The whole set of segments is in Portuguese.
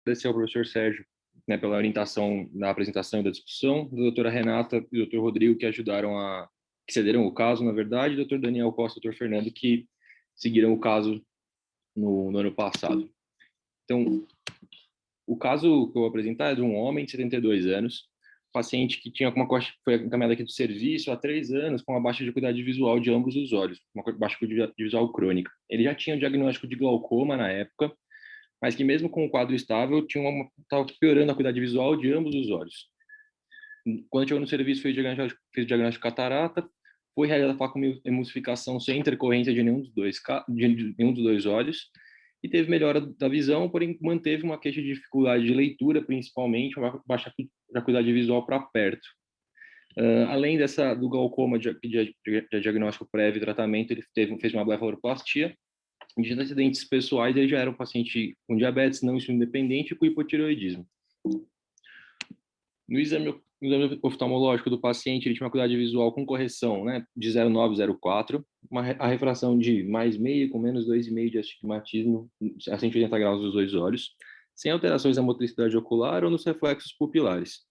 agradecer ao professor Sérgio, né, pela orientação na apresentação e da discussão, da doutora Renata e do doutor Rodrigo, que cederam o caso, na verdade, e do doutor Daniel Costa e doutor Fernando, que seguiram o caso no ano passado. Então, o caso que eu vou apresentar é de um homem de 72 anos, paciente que foi encaminhado aqui do serviço há 3 anos com uma baixa acuidade visual de ambos os olhos, uma baixa acuidade visual crônica. Ele já tinha o diagnóstico de glaucoma na época, mas que mesmo com o quadro estável, estava piorando a acuidade visual de ambos os olhos. Quando chegou no serviço, fez o diagnóstico de catarata, foi realizada a emulsificação sem intercorrência de nenhum dos dois olhos, e teve melhora da visão, porém manteve uma queixa de dificuldade de leitura, principalmente, uma baixa acuidade visual para perto. Além do glaucoma de diagnóstico prévio e tratamento, ele fez uma blefaroplastia. De antecedentes pessoais, ele já era um paciente com diabetes não insulino dependente e com hipotireoidismo. No exame oftalmológico do paciente, ele tinha uma acuidade visual com correção, né, de 0,9, 0,4, a refração de mais meio com menos 2,5 de astigmatismo a 180 graus dos dois olhos, sem alterações na motricidade ocular ou nos reflexos pupilares.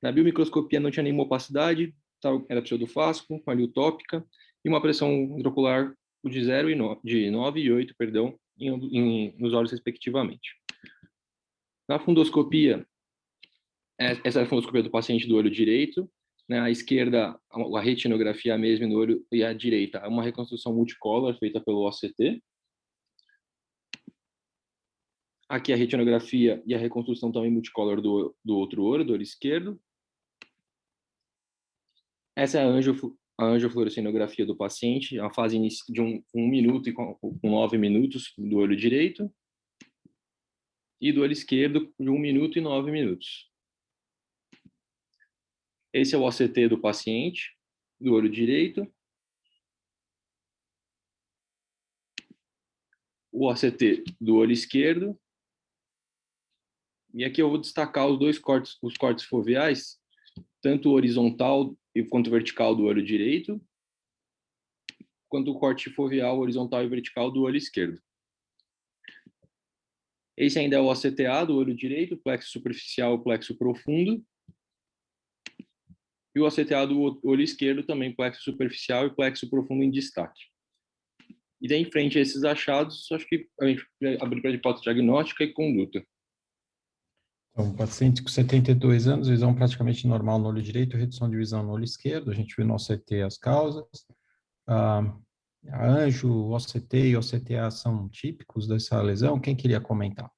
Na biomicroscopia não tinha nenhuma opacidade, era pseudofásico, com tópica e uma pressão intraocular de 9 e 8, nos olhos respectivamente. Na fundoscopia, essa é a fundoscopia do paciente do olho direito, né? À esquerda, a retinografia mesmo no olho, e à direita, uma reconstrução multicolor feita pelo OCT. Aqui a retinografia e a reconstrução também multicolor do outro olho, do olho esquerdo. Essa é a angiofluorescinografia do paciente, a fase de 1 minuto e com 9 minutos do olho direito, e do olho esquerdo de 1 minuto e 9 minutos. Esse é o OCT do paciente, do olho direito. O OCT do olho esquerdo. E aqui eu vou destacar os cortes foveais, tanto o horizontal quanto o vertical do olho direito, quanto o corte foveal horizontal e vertical do olho esquerdo. Esse ainda é o OCTA do olho direito, plexo superficial e plexo profundo. E o OCTA do olho esquerdo também, plexo superficial e plexo profundo em destaque. E daí, em frente a esses achados, acho que a gente vai abrir para a hipótese diagnóstica e conduta. Então, paciente com 72 anos, visão praticamente normal no olho direito, redução de visão no olho esquerdo. A gente viu no OCT as causas. A anjo, OCT e OCTA são típicos dessa lesão. Quem queria comentar?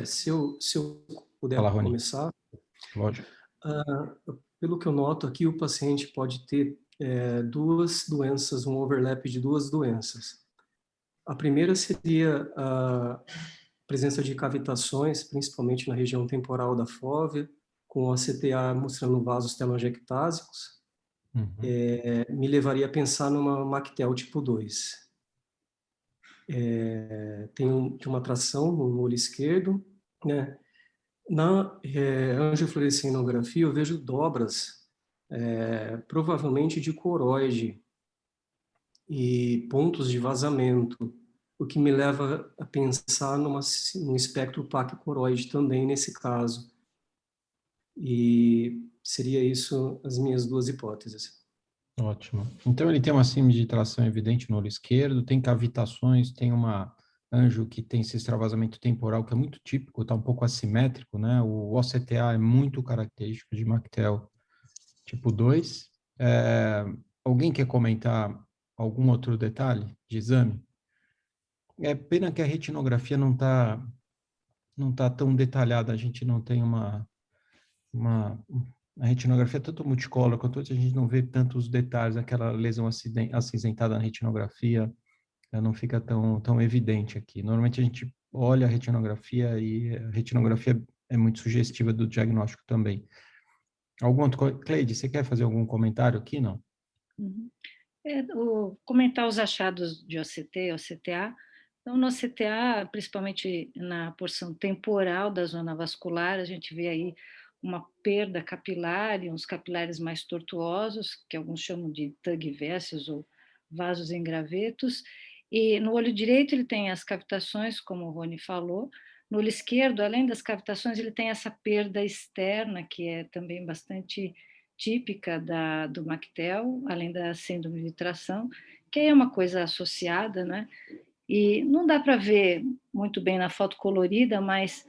Se eu puder Fala, Rony. começar. Lógico. Pelo que eu noto aqui, o paciente pode ter duas doenças, um overlap de duas doenças. A primeira seria a presença de cavitações, principalmente na região temporal da fóvea, com o ACTA mostrando vasos telangiectásicos. Me levaria a pensar numa Mactel tipo 2. Tem uma tração no olho esquerdo, né? Na angiofluorescinografia eu vejo dobras, provavelmente de coroide e pontos de vazamento, o que me leva a pensar num espectro paquicoroide também nesse caso. E seria isso as minhas duas hipóteses. Ótimo. Então, ele tem uma síndrome de tração evidente no olho esquerdo, tem cavitações, tem uma anjo que tem esse extravasamento temporal, que é muito típico, está um pouco assimétrico, né? O OCTA é muito característico de Mactel tipo 2. Alguém quer comentar algum outro detalhe de exame? É pena que a retinografia não tá tão detalhada, a gente não tem a retinografia é tanto multicolor quanto a gente não vê tantos detalhes, aquela lesão acinzentada na retinografia, ela não fica tão evidente aqui. Normalmente a gente olha a retinografia e a retinografia é muito sugestiva do diagnóstico também. Algum outro, Cleide, você quer fazer algum comentário aqui, não? Comentar os achados de OCT e OCTA. Então, no OCTA, principalmente na porção temporal da zona vascular, a gente vê aí uma perda capilar e uns capilares mais tortuosos, que alguns chamam de tug vessels ou vasos em gravetos, e no olho direito ele tem as cavitações, como o Rony falou. No olho esquerdo, além das cavitações, ele tem essa perda externa, que é também bastante típica do Mactel, além da síndrome de tração, que é uma coisa associada, né? E não dá para ver muito bem na foto colorida, mas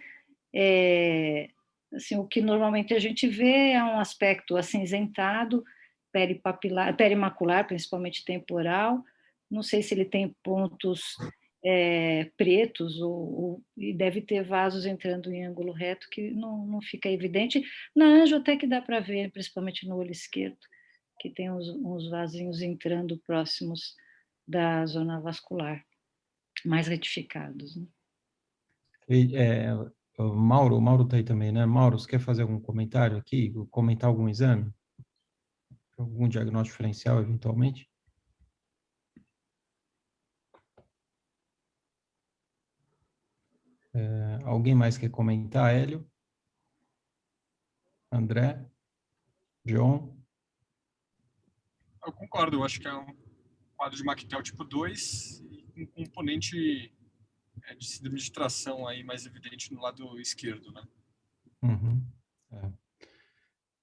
assim, o que normalmente a gente vê é um aspecto acinzentado, peripapilar, perimacular, principalmente temporal. Não sei se ele tem pontos pretos, e deve ter vasos entrando em ângulo reto, que não fica evidente. Na anjo até que dá para ver, principalmente no olho esquerdo, que tem uns vasinhos entrando próximos da zona vascular, mais retificados, né? O Mauro está aí também, né? Mauro, você quer fazer algum comentário aqui? Comentar algum exame? Algum diagnóstico diferencial, eventualmente? Alguém mais quer comentar? Hélio? André? John? Eu concordo, eu acho que é um quadro de Mactel tipo 2 e um componente de síndrome de tração aí mais evidente no lado esquerdo, né? Uhum.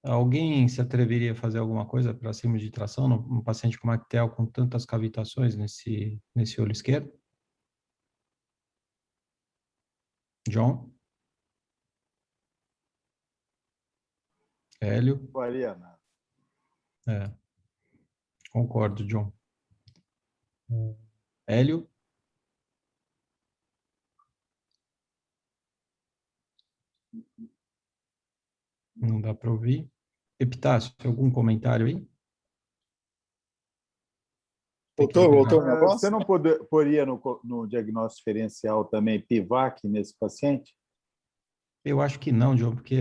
Alguém se atreveria a fazer alguma coisa para síndrome de tração num paciente com Mactel com tantas cavitações nesse olho esquerdo? John? Hélio? Faria nada. Concordo, John. Hélio? Não dá para ouvir. Epitácio, algum comentário aí? Voltou minha voz? Você não poria no diagnóstico diferencial também PIVAC nesse paciente? Eu acho que não, John, porque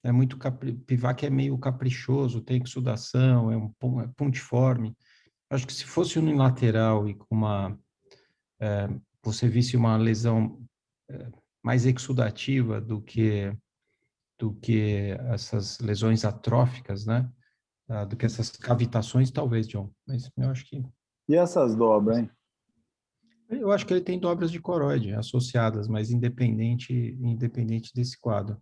é muito PIVAC é meio caprichoso, tem exudação, é pontiforme. Acho que se fosse unilateral e com você visse uma lesão mais exudativa do que essas lesões atróficas, né? Do que essas cavitações, talvez, John. Mas eu acho que... E essas dobras, hein? Eu acho que ele tem dobras de coroide associadas, mas independente desse quadro.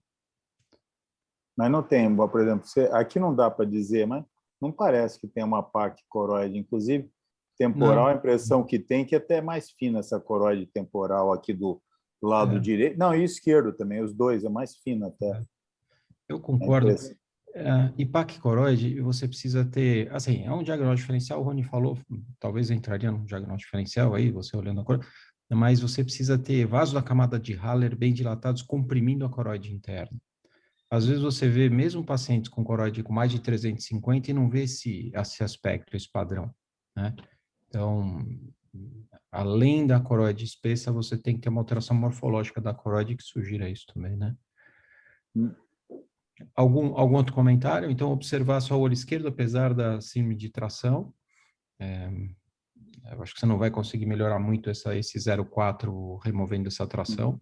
Mas não tem, por exemplo, aqui não dá para dizer, mas não parece que tem uma PAC coroide. Inclusive, temporal, a impressão que tem que até é mais fina essa coroide temporal aqui do lado direito. Não, e esquerdo também, os dois, é mais fina até. Eu concordo. E PAC coroide, você precisa ter, assim, é um diagnóstico diferencial, o Rony falou, talvez entraria num diagnóstico diferencial aí, você olhando a cor, mas você precisa ter vasos da camada de Haller bem dilatados, comprimindo a coroide interna. Às vezes você vê mesmo pacientes com coroide com mais de 350 e não vê esse aspecto, esse padrão, né? Então, além da coroide espessa, você tem que ter uma alteração morfológica da coroide que sugira isso também, né? Algum outro comentário? Então, observar só o olho esquerdo, apesar da síndrome de tração. Eu acho que você não vai conseguir melhorar muito esse 0,4 removendo essa tração.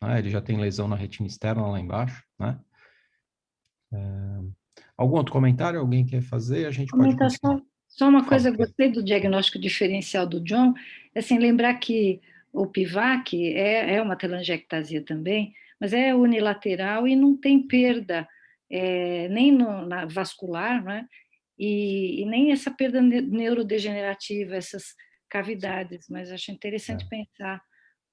Né? Ele já tem lesão na retina externa lá embaixo, né? Algum outro comentário? Alguém quer fazer? A gente pode continuar. Só uma coisa, eu gostei do diagnóstico diferencial do John, assim, lembrar que o PIVAC é uma telangiectasia também, mas é unilateral e não tem perda nem na vascular, né? E nem essa perda neurodegenerativa, essas cavidades, mas acho interessante pensar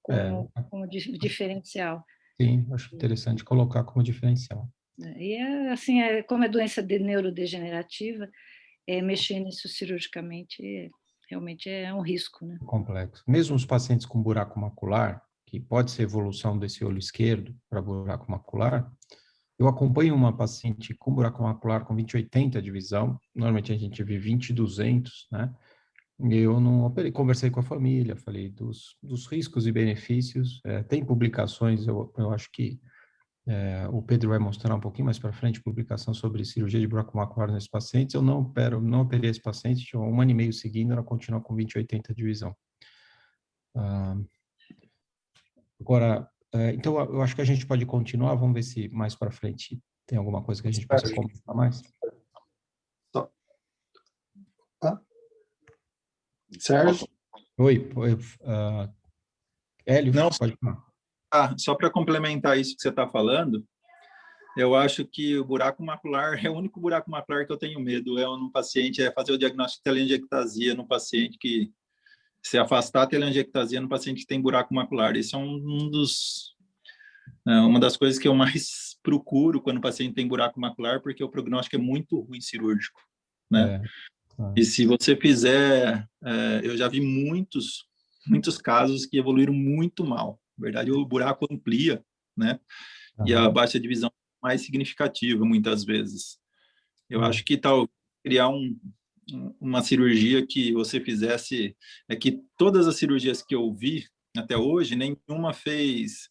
como diferencial. Sim, acho interessante colocar como diferencial. E assim, como é doença neurodegenerativa, mexer nisso cirurgicamente realmente é um risco, né? Complexo. Mesmo os pacientes com buraco macular, que pode ser evolução desse olho esquerdo para buraco macular, eu acompanho uma paciente com buraco macular com 20/80 de visão, normalmente a gente vê 20/200, né? Eu não operei, conversei com a família, falei dos riscos e benefícios, tem publicações, eu acho que o Pedro vai mostrar um pouquinho mais para frente, publicação sobre cirurgia de buraco macular nesses pacientes. Eu não operei esse paciente, tinha 1 ano e meio seguindo, ela continua com 20/80 de visão. Agora, então eu acho que a gente pode continuar, vamos ver se mais para frente tem alguma coisa que a gente possa comentar mais. Sérgio? Oi, Hélio, Não, pode falar. só para complementar isso que você está falando, eu acho que o buraco macular é o único buraco macular que eu tenho medo. No paciente, fazer o diagnóstico de telangiectasia no paciente que se afastar a telangiectasia no paciente que tem buraco macular. Esse é uma das coisas que eu mais procuro quando o paciente tem buraco macular, porque o prognóstico é muito ruim cirúrgico, né? E se você fizer, eu já vi muitos casos que evoluíram muito mal. Na verdade, o buraco amplia, né? E a baixa divisão é mais significativa, muitas vezes. Eu acho que tal criar uma cirurgia que você fizesse, que todas as cirurgias que eu vi até hoje, nenhuma fez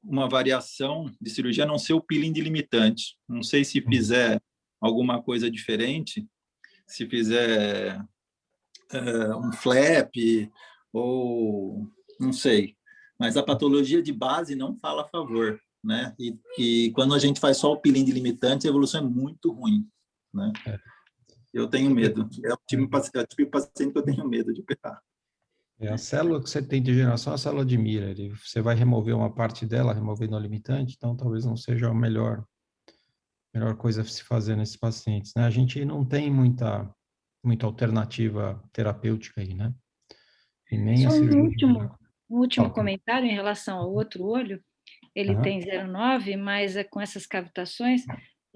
uma variação de cirurgia, a não ser o peeling delimitante. Não sei se fizer alguma coisa diferente, se fizer um flap ou não sei, mas a patologia de base não fala a favor, né? E quando a gente faz só o peeling delimitante, a evolução é muito ruim, né? Eu tenho medo. É o tipo de paciente que eu tenho medo de operar. A célula que você tem de degeneração é a célula de Miller. E você vai remover uma parte dela, removendo o limitante, então talvez não seja a melhor coisa a se fazer nesses pacientes, né? A gente não tem muita alternativa terapêutica aí, né? E nem a Só cirurgia. um último comentário em relação ao outro olho. Ele tem 0,9, mas com essas cavitações,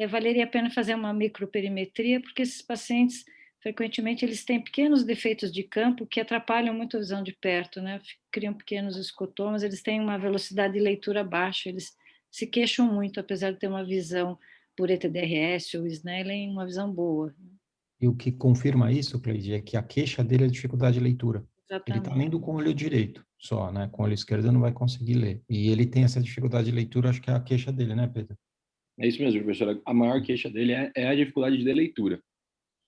valeria a pena fazer uma microperimetria, porque esses pacientes, frequentemente, eles têm pequenos defeitos de campo que atrapalham muito a visão de perto, né? Criam pequenos escotomas, eles têm uma velocidade de leitura baixa, eles se queixam muito, apesar de ter uma visão por ETDRS ou Snellen, uma visão boa. E o que confirma isso, Cleide, é que a queixa dele é dificuldade de leitura. Exatamente. Ele está lendo com o olho direito só, né? Com o olho esquerdo não vai conseguir ler. E ele tem essa dificuldade de leitura, acho que é a queixa dele, né, Pedro? É isso mesmo, professora. A maior queixa dele é a dificuldade de leitura.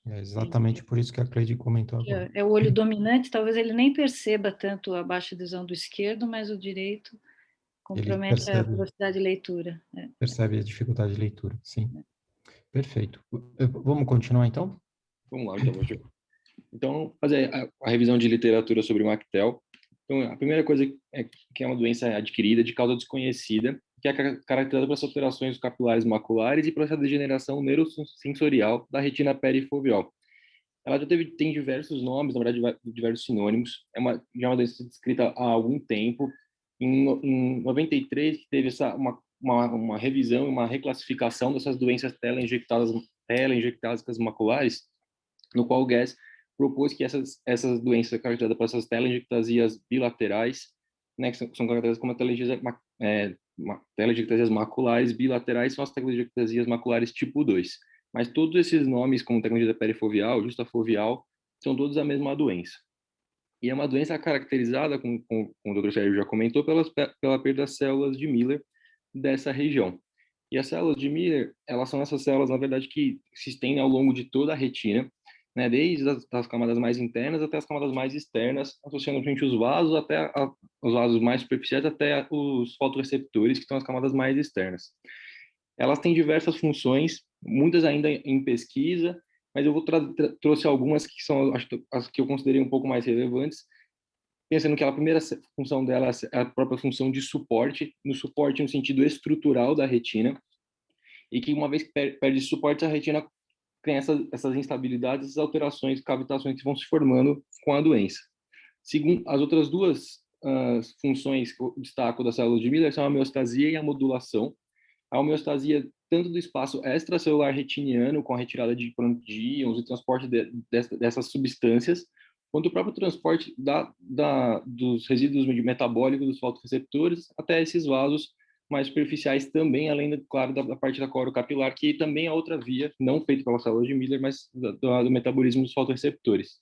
É exatamente por isso que a Cleide comentou agora. É o olho dominante, talvez ele nem perceba tanto a baixa visão do esquerdo, mas o direito compromete a velocidade de leitura. Percebe a dificuldade de leitura, sim. Perfeito. Vamos continuar, então? Vamos lá, então. Então, fazer a revisão de literatura sobre o Mactel. Então, a primeira coisa é que é uma doença adquirida de causa desconhecida, que é caracterizada pelas alterações capilares maculares e pela degeneração neurosensorial da retina perifoveal. Ela já tem diversos nomes, na verdade, diversos sinônimos. Já é uma doença descrita há algum tempo. Em 93, teve uma revisão e uma reclassificação dessas doenças telangiectásicas maculares, no qual o Guess propôs que essas doenças caracterizadas por essas telangiectasias bilaterais, né, que são caracterizadas como telangiectasias maculares bilaterais, são as telangiectasias maculares tipo 2. Mas todos esses nomes, como telangiectasia perifoveal, justafoveal, são todos a mesma doença. E é uma doença caracterizada, como o Dr. Sérgio já comentou, pela perda das células de Miller dessa região. E as células de Miller, elas são essas células, na verdade, que se estendem ao longo de toda a retina, né, desde as camadas mais internas até as camadas mais externas, associando os vasos os vasos mais superficiais até os fotorreceptores, que são as camadas mais externas. Elas têm diversas funções, muitas ainda em pesquisa, mas eu trouxe algumas que são as que eu considerei um pouco mais relevantes, pensando que a primeira função dela é a própria função de suporte no sentido estrutural da retina, e que uma vez que perde suporte, a retina tem essas instabilidades, essas alterações, cavitações que vão se formando com a doença. Segundo, as outras duas funções que eu destaco das células de Miller são a homeostasia e a modulação. A homeostasia tanto do espaço extracelular retiniano, com a retirada de íons e transporte dessas substâncias, quanto o próprio transporte dos resíduos metabólicos dos fotorreceptores até esses vasos mais superficiais também, além, claro, da parte da coro capilar, que também é outra via, não feita pela célula de Miller, mas do metabolismo dos fotorreceptores.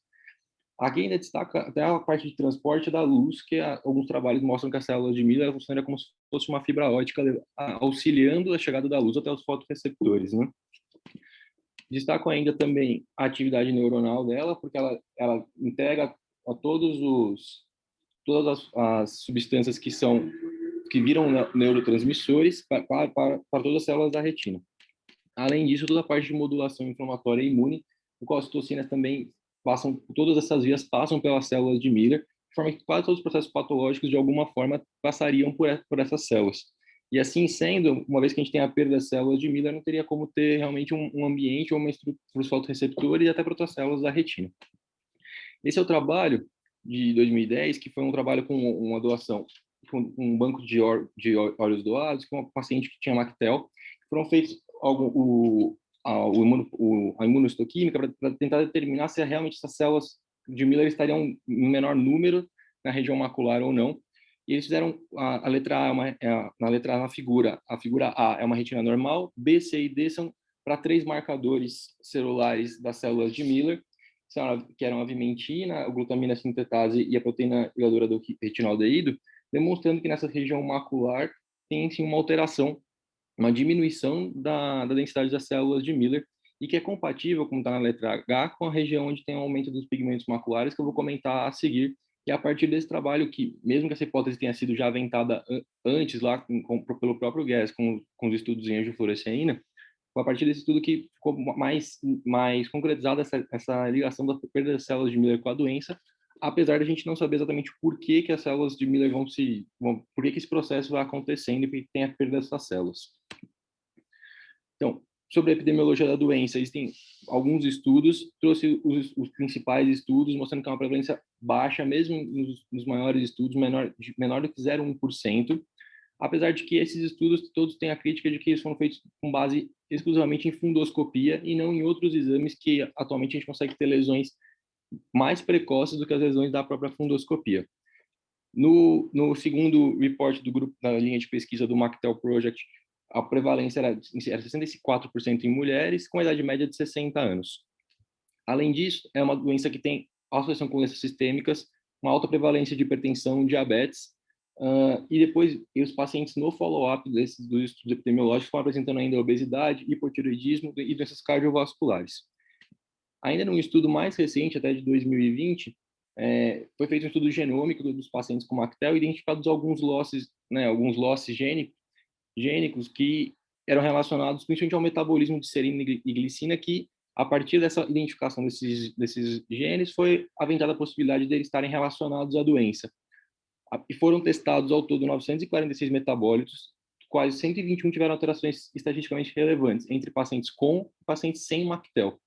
Aqui ainda destaca até a parte de transporte da luz, que alguns trabalhos mostram que a célula de Miller funciona como se fosse uma fibra ótica, auxiliando a chegada da luz até os fotorreceptores, né? Destaco ainda também a atividade neuronal dela, porque ela integra a todas as substâncias que viram neurotransmissores para todas as células da retina. Além disso, toda a parte de modulação inflamatória e imune, o qual as toxinas também todas essas vias passam pelas células de Miller, de forma que quase todos os processos patológicos, de alguma forma, passariam por essas células. E assim sendo, uma vez que a gente tem a perda das células de Miller, não teria como ter realmente um ambiente ou uma estrutura para os fotorreceptores e até para outras células da retina. Esse é o trabalho de 2010, que foi um trabalho com uma doação, com um banco de olhos doados, com uma paciente que tinha Mactel. Foram feitos a imunohistoquímica para tentar determinar se realmente essas células de Miller estariam em menor número na região macular ou não. E eles fizeram a letra A, na letra A, na figura, a figura A é uma retina normal, B, C e D são para 3 marcadores celulares das células de Miller, que eram a vimentina, a glutamina sintetase e a proteína ligadora do retinaldeído, demonstrando que nessa região macular tem sim uma alteração, uma diminuição da densidade das células de Miller, e que é compatível, como está na letra H, com a região onde tem um aumento dos pigmentos maculares, que eu vou comentar a seguir. E a partir desse trabalho, que mesmo que essa hipótese tenha sido já aventada antes, lá pelo próprio Guess, com os estudos em angiofluoresceína, foi a partir desse estudo que ficou mais concretizada essa ligação da perda das células de Miller com a doença, apesar de a gente não saber exatamente por que as células de Miller por que esse processo vai acontecendo e por que tem a perda dessas células. Então, sobre a epidemiologia da doença, existem alguns estudos, trouxe os principais estudos, mostrando que é uma prevalência baixa, mesmo nos maiores estudos, menor do que 0,1%, apesar de que esses estudos todos têm a crítica de que eles foram feitos com base exclusivamente em fundoscopia e não em outros exames que atualmente a gente consegue ter lesões mais precoces do que as lesões da própria fundoscopia. No segundo report do grupo da linha de pesquisa do Mactel Project, a prevalência era 64% em mulheres, com a idade média de 60 anos. Além disso, é uma doença que tem associação com doenças sistêmicas, uma alta prevalência de hipertensão, diabetes, e depois os pacientes no follow-up dos estudos epidemiológicos estão apresentando ainda obesidade, hipotireoidismo e doenças cardiovasculares. Ainda num estudo mais recente, até de 2020, foi feito um estudo genômico dos pacientes com Mactel, identificados alguns losses gênicos que eram relacionados principalmente ao metabolismo de serina e glicina, que a partir dessa identificação desses genes foi aventada a possibilidade de eles estarem relacionados à doença. E foram testados ao todo 946 metabólitos, quais 121 tiveram alterações estatisticamente relevantes entre pacientes com e pacientes sem Mactel.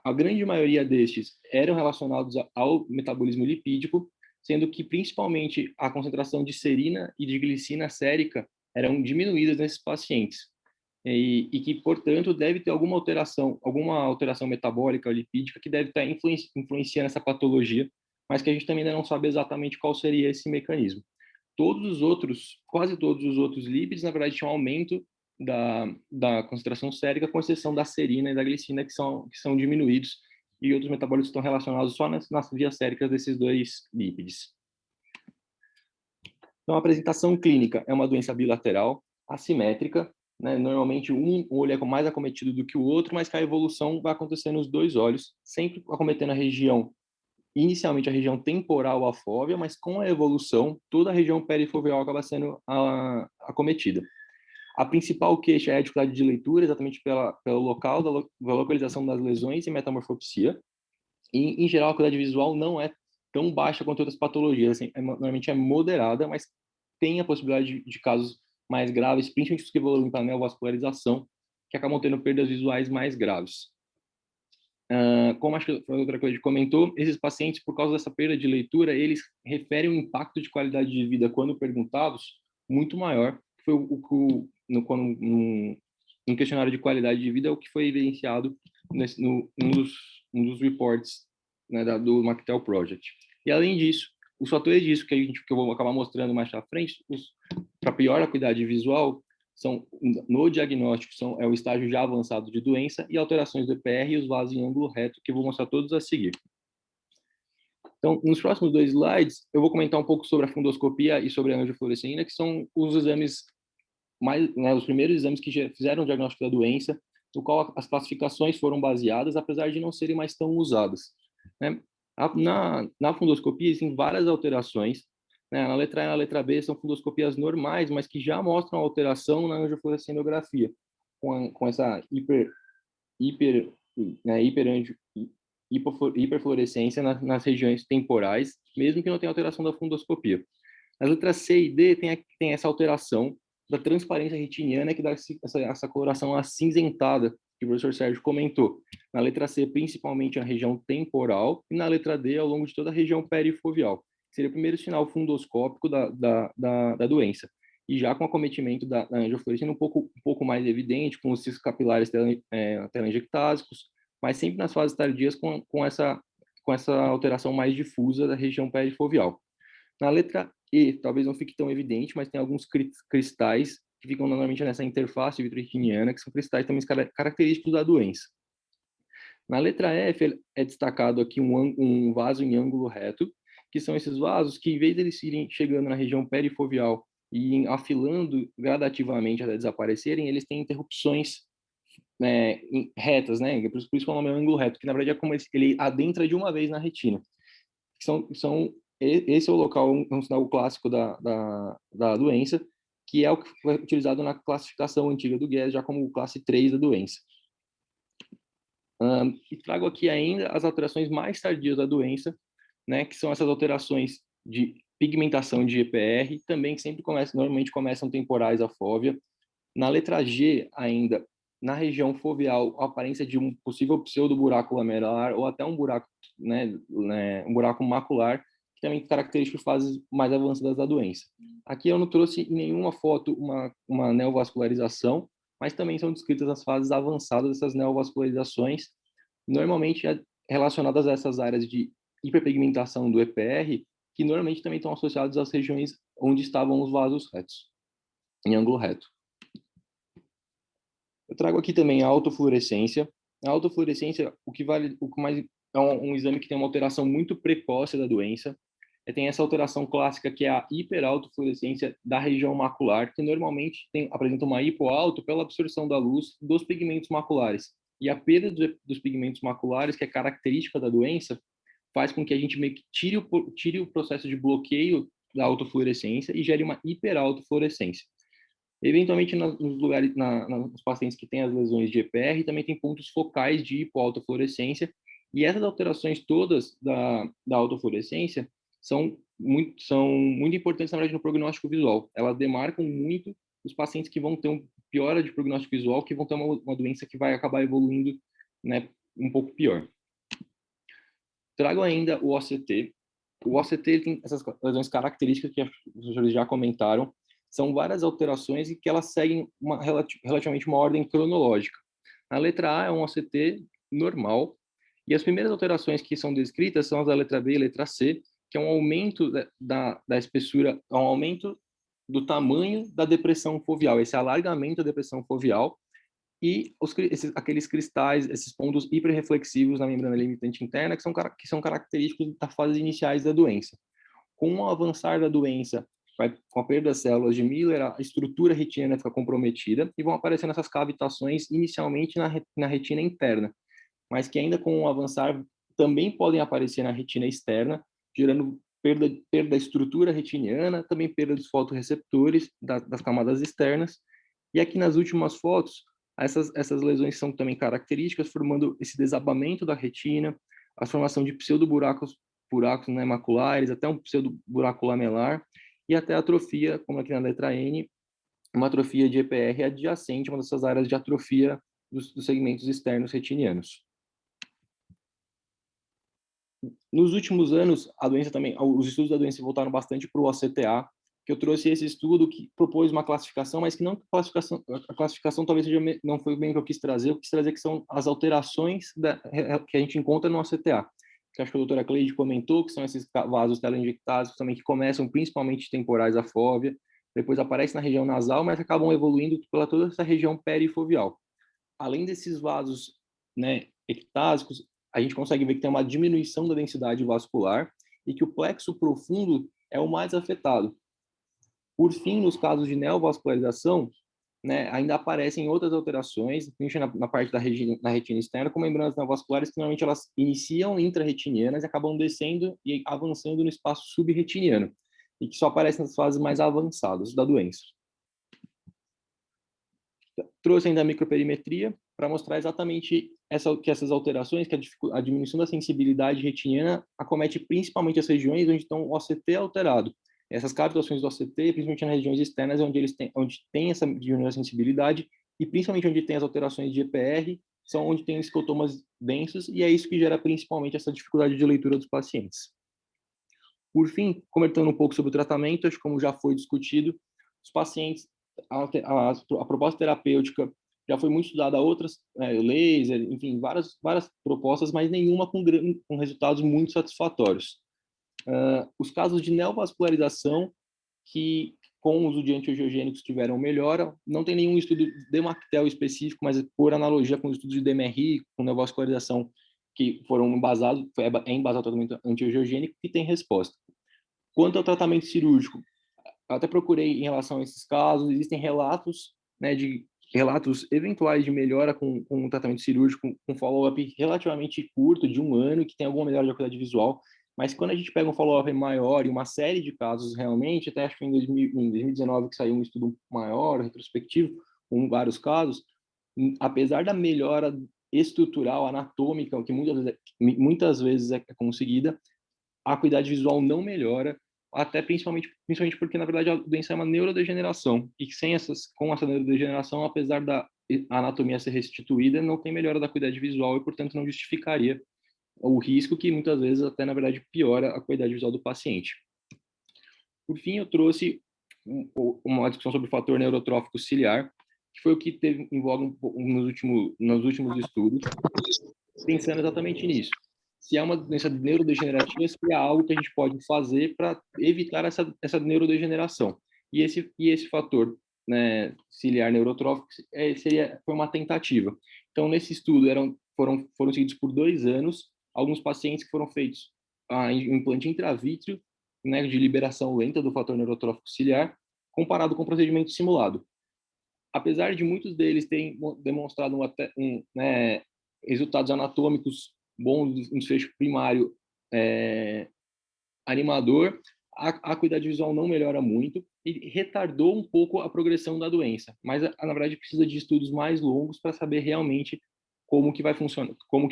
A grande maioria destes eram relacionados ao metabolismo lipídico, sendo que principalmente a concentração de serina e de glicina sérica eram diminuídas nesses pacientes. E que, portanto, deve ter alguma alteração metabólica ou lipídica que deve estar influenciando essa patologia, mas que a gente também ainda não sabe exatamente qual seria esse mecanismo. Quase todos os outros lípides, na verdade, tinham aumento da concentração sérica, com exceção da serina e da glicina, que são diminuídos, e outros metabólitos estão relacionados só nas vias séricas desses dois lípides. Então, a apresentação clínica é uma doença bilateral, assimétrica, né? Normalmente um olho é mais acometido do que o outro, mas que a evolução vai acontecer nos dois olhos, sempre acometendo inicialmente a região temporal à fóvea, mas com a evolução, toda a região perifoveal acaba sendo acometida. A principal queixa é a dificuldade de leitura, exatamente pelo local da localização das lesões e metamorfopsia. E, em geral, a acuidade visual não é tão baixa quanto outras patologias. Assim, normalmente é moderada, mas tem a possibilidade de casos mais graves, principalmente os que evoluem para a neovascularização, que acabam tendo perdas visuais mais graves. Como acho que foi outra coisa que comentou, esses pacientes, por causa dessa perda de leitura, eles referem um impacto de qualidade de vida, quando perguntados, muito maior. Foi no questionário de qualidade de vida, é o que foi evidenciado num dos reports, né, do Mactel Project. E, além disso, os fatores disso que eu vou acabar mostrando mais à frente, para pior acuidade visual, no diagnóstico, é o estágio já avançado de doença e alterações do EPR e os vasos em ângulo reto, que eu vou mostrar todos a seguir. Então, nos próximos 2 slides, eu vou comentar um pouco sobre a fundoscopia e sobre a angiofluoresceína, que são os exames os primeiros exames que fizeram o diagnóstico da doença, no qual as classificações foram baseadas, apesar de não serem mais tão usadas, né? Na fundoscopia existem várias alterações, né? Na letra A e na letra B são fundoscopias normais, mas que já mostram alteração na angiofluorescenografia, com essa hiperfluorescência nas regiões temporais, mesmo que não tenha alteração da fundoscopia. As letras C e D tem essa alteração da transparência retiniana, que dá essa coloração acinzentada, que o professor Sérgio comentou. Na letra C, principalmente na região temporal, e na letra D, ao longo de toda a região perifoveal, que seria o primeiro sinal fundoscópico da doença. E já com acometimento da angiofluorescência um pouco mais evidente, com os cistos capilares telangiectásicos, mas sempre nas fases tardias com essa alteração mais difusa da região perifoveal. Na letra E, talvez não fique tão evidente, mas tem alguns cristais que ficam normalmente nessa interface vitreotiniana, que são cristais também característicos da doença. Na letra F, é destacado aqui um vaso em ângulo reto, que são esses vasos que, em vez de eles irem chegando na região perifoveal e afilando gradativamente até desaparecerem, eles têm interrupções retas, né? Por isso que o nome é ângulo reto, que na verdade é como ele adentra de uma vez na retina. Esse é o local, um sinal clássico da doença, que é o que foi utilizado na classificação antiga do Guess, já como classe 3 da doença. E trago aqui ainda as alterações mais tardias da doença, né, que são essas alterações de pigmentação de GPR, também que normalmente começam temporais à fóvea. Na letra G, ainda, na região foveal, a aparência de um possível pseudoburaco lamelar ou até um buraco, um buraco macular, que também é característico de fases mais avançadas da doença. Aqui eu não trouxe em nenhuma foto uma neovascularização, mas também são descritas as fases avançadas dessas neovascularizações, normalmente relacionadas a essas áreas de hiperpigmentação do EPR, que normalmente também estão associados às regiões onde estavam os vasos retos, em ângulo reto. Eu trago aqui também a autofluorescência. A autofluorescência, o que mais é um exame que tem uma alteração muito precoce da doença. Tem essa alteração clássica que é a hiperautofluorescência da região macular, que normalmente apresenta uma hipoauto pela absorção da luz dos pigmentos maculares. E a perda dos pigmentos maculares, que é característica da doença, faz com que a gente meio que tire o processo de bloqueio da autofluorescência e gere uma hiperautofluorescência. Eventualmente, nos pacientes que têm as lesões de EPR, também tem pontos focais de hipoautofluorescência, e essas alterações todas da autofluorescência são muito importantes, na verdade, no prognóstico visual. Elas demarcam muito os pacientes que vão ter uma piora de prognóstico visual, que vão ter uma doença que vai acabar evoluindo, né, um pouco pior. Trago ainda o OCT. O OCT tem essas lesões características que os professores já comentaram. São várias alterações e que elas seguem relativamente uma ordem cronológica. A letra A é um OCT normal, e as primeiras alterações que são descritas são as da letra B e letra C, que é um aumento da espessura, um aumento do tamanho da depressão foveal, esse alargamento da depressão foveal, e aqueles cristais, esses pontos hiperreflexivos na membrana limitante interna, que são característicos das fases iniciais da doença. Com o avançar da doença, com a perda das células de Miller, a estrutura retiniana fica comprometida e vão aparecendo essas cavitações inicialmente na retina interna, mas que ainda com o avançar também podem aparecer na retina externa, gerando perda da estrutura retiniana, também perda dos fotorreceptores das camadas externas. E aqui nas últimas fotos, essas lesões são também características, formando esse desabamento da retina, a formação de pseudoburacos maculares, até um pseudoburaco lamelar, e até a atrofia, como aqui na letra N, uma atrofia de EPR adjacente, uma dessas áreas de atrofia dos segmentos externos retinianos. Nos últimos anos, os estudos da doença voltaram bastante para o OCTA, que eu trouxe esse estudo que propôs uma classificação, mas que a classificação talvez não foi bem o que eu quis trazer que são as alterações que a gente encontra no OCTA, que acho que a doutora Cleide comentou, que são esses vasos telangiectásicos também que começam principalmente temporais à fóvea, depois aparecem na região nasal, mas acabam evoluindo pela toda essa região perifoveal. Além desses vasos, né, ectásicos, a gente consegue ver que tem uma diminuição da densidade vascular e que o plexo profundo é o mais afetado. Por fim, nos casos de neovascularização, né, ainda aparecem outras alterações, principalmente na parte da retina externa, com membranas neovasculares que normalmente elas iniciam intrarretinianas e acabam descendo e avançando no espaço subretiniano, e que só aparecem nas fases mais avançadas da doença. Trouxe ainda a microperimetria. para mostrar exatamente que essas alterações, que a diminuição da sensibilidade retiniana acomete principalmente as regiões onde estão o OCT alterado. Essas captações do OCT, principalmente nas regiões externas, é onde tem essa diminuição da sensibilidade, e principalmente onde tem as alterações de EPR, são onde tem escotomas densos, e é isso que gera principalmente essa dificuldade de leitura dos pacientes. Por fim, comentando um pouco sobre o tratamento, acho que como já foi discutido, os pacientes, a proposta terapêutica já foi muito estudada, outras, laser, enfim, várias propostas, mas nenhuma com resultados muito satisfatórios. Os casos de neovascularização, que com o uso de antiangiogênicos tiveram melhora, não tem nenhum estudo de Mactel específico, mas por analogia com os estudos de DMRI, com neovascularização, que foram embasados, é embasado o tratamento antiangiogênico, que tem resposta. Quanto ao tratamento cirúrgico, eu até procurei em relação a esses casos, existem relatos, né, de relatos eventuais de melhora com o tratamento cirúrgico, com follow-up relativamente curto, de 1 ano, que tem alguma melhora de acuidade visual, mas quando a gente pega um follow-up maior e uma série de casos realmente, até acho que em 2019 que saiu um estudo maior, retrospectivo, com vários casos, apesar da melhora estrutural, anatômica, que muitas vezes é conseguida, a acuidade visual não melhora, até principalmente porque, na verdade, a doença é uma neurodegeneração, e com essa neurodegeneração, apesar da anatomia ser restituída, não tem melhora da acuidade visual e, portanto, não justificaria o risco que, muitas vezes, até, na verdade, piora a acuidade visual do paciente. Por fim, eu trouxe uma discussão sobre o fator neurotrófico ciliar, que foi o que teve em voga nos últimos estudos, pensando exatamente nisso. Se é uma doença neurodegenerativa, se é algo que a gente pode fazer para evitar essa neurodegeneração. E esse fator, né, ciliar neurotrófico foi uma tentativa. Então, nesse estudo, foram seguidos por 2 anos, alguns pacientes que foram feitos implante intravítreo, né, de liberação lenta do fator neurotrófico ciliar, comparado com o procedimento simulado. Apesar de muitos deles terem demonstrado resultados anatômicos bons, um desfecho primário animador, a acuidade visual não melhora muito e retardou um pouco a progressão da doença. Mas, na verdade, precisa de estudos mais longos para saber realmente como que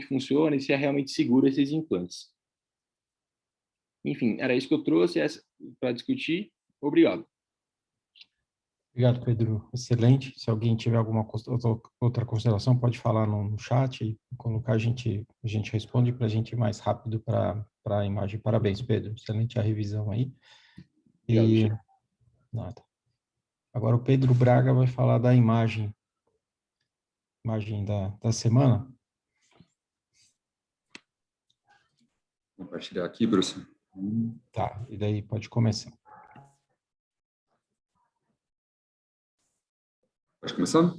funciona e se é realmente seguro esses implantes. Enfim, era isso que eu trouxe para discutir. Obrigado. Obrigado, Pedro. Excelente. Se alguém tiver alguma outra consideração, pode falar no chat e colocar, a gente responde para a gente ir mais rápido para a imagem. Parabéns, Pedro. Excelente a revisão aí. E nada. Agora o Pedro Braga vai falar da imagem da semana. Vou compartilhar aqui, professor. Tá, e daí pode começar. Pode começar?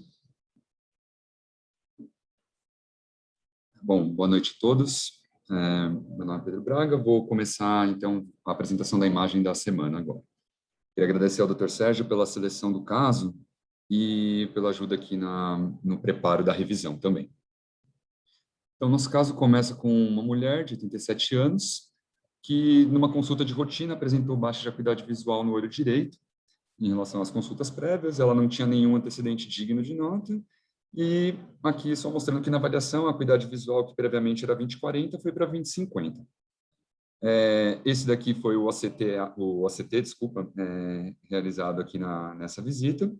Bom, boa noite a todos. Meu nome é Pedro Braga, vou começar, então, a apresentação da imagem da semana agora. Queria agradecer ao Dr. Sérgio pela seleção do caso e pela ajuda aqui no preparo da revisão também. Então, nosso caso começa com uma mulher de 87 anos, que, numa consulta de rotina, apresentou baixa de acuidade visual no olho direito. Em relação às consultas prévias, ela não tinha nenhum antecedente digno de nota, e aqui só mostrando que na avaliação a acuidade visual, que previamente era 20/40, foi para 20/50. Esse daqui foi o OCT, realizado aqui nessa visita.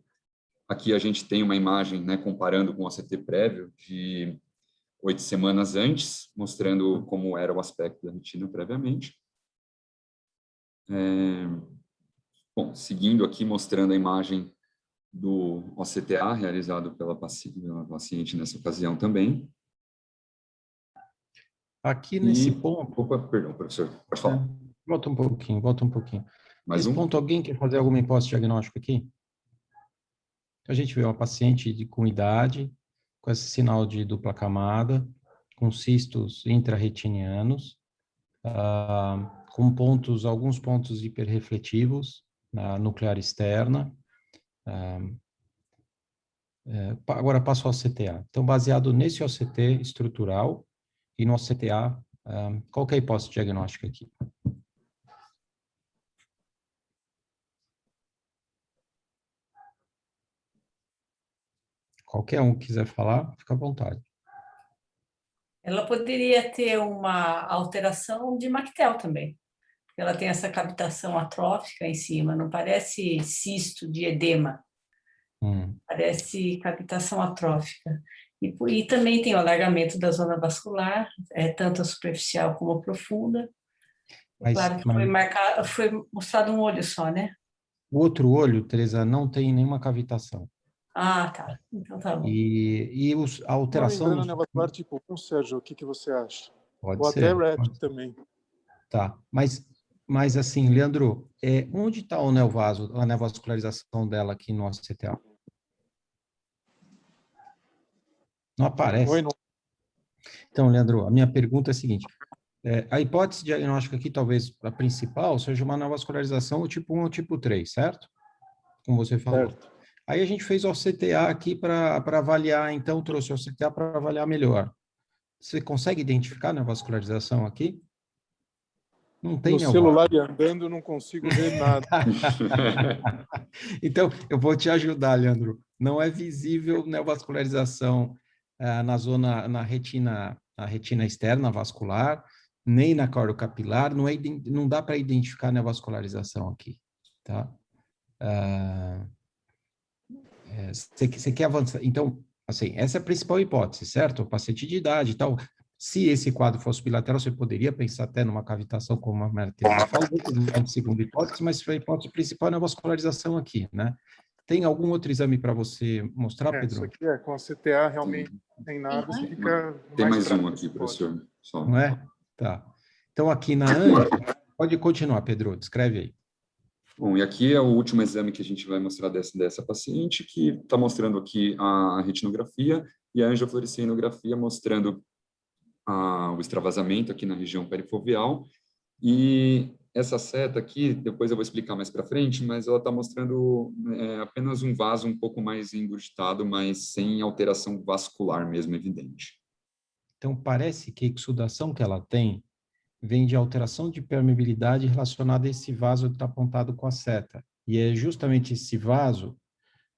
Aqui a gente tem uma imagem, né, comparando com o OCT prévio de 8 semanas antes, mostrando como era o aspecto da retina previamente. Bom, seguindo aqui, mostrando a imagem do OCTA, realizado pela paciente nessa ocasião também. Aqui nesse ponto... Opa, perdão, professor, pode falar. Volta um pouquinho. Mais nesse ponto, alguém quer fazer alguma hipótese diagnóstica aqui? A gente vê uma paciente com idade, com esse sinal de dupla camada, com cistos intrarretinianos, com alguns pontos hiperrefletivos na nuclear externa. Agora passo ao OCTA. Então, baseado nesse OCT estrutural e no OCTA, qual que é a hipótese diagnóstica aqui? Qualquer um que quiser falar, fica à vontade. Ela poderia ter uma alteração de Mactel também. Ela tem essa cavitação atrófica em cima, não parece cisto de edema, parece cavitação atrófica. E também tem o alargamento da zona vascular, tanto a superficial como a profunda. Claro que foi mostrado um olho só, né? O outro olho, Teresa, não tem nenhuma cavitação. Ah, tá. Então tá bom. E a alteração... Uma membrana nevascular tipo 1, Sérgio, o que você acha? Pode Ou ser. até RET também. Tá, mas assim, Leandro, onde está o neovaso, a nevascularização dela aqui no OCTA? Não aparece. Oi, não. Então, Leandro, a minha pergunta é a seguinte, a hipótese diagnóstica aqui, talvez a principal, seja uma nevascularização tipo 1 ou tipo 3, certo? Como você falou. Certo. Aí a gente fez o OCTA aqui para avaliar, então trouxe o OCTA para avaliar melhor. Você consegue identificar a nevascularização aqui? Não tem no celular e andando, eu não consigo ver nada. Então, eu vou te ajudar, Leandro. Não é visível neovascularização na retina externa vascular, nem na córnea-capilar, não dá para identificar neovascularização aqui, tá? Você quer avançar? Então, assim, essa é a principal hipótese, certo? O paciente de idade e tal. Se esse quadro fosse bilateral, você poderia pensar até numa cavitação, como a Maria Teresa falou, uma segunda hipótese, mas a hipótese principal é a vascularização aqui, né? Tem algum outro exame para você mostrar, Pedro? Isso aqui com a CTA realmente não tem nada, fica tem mais um aqui, professor. Só. Não é? Tá. Então, aqui na ANJO, pode continuar, Pedro, descreve aí. Bom, e aqui é o último exame que a gente vai mostrar dessa paciente, que está mostrando aqui a retinografia e a angiofluoresceinografia mostrando o extravasamento aqui na região perifoveal. E essa seta aqui, depois eu vou explicar mais para frente, mas ela está mostrando apenas um vaso um pouco mais engurgitado, mas sem alteração vascular mesmo evidente. Então, parece que a exudação que ela tem vem de alteração de permeabilidade relacionada a esse vaso que está apontado com a seta. E é justamente esse vaso,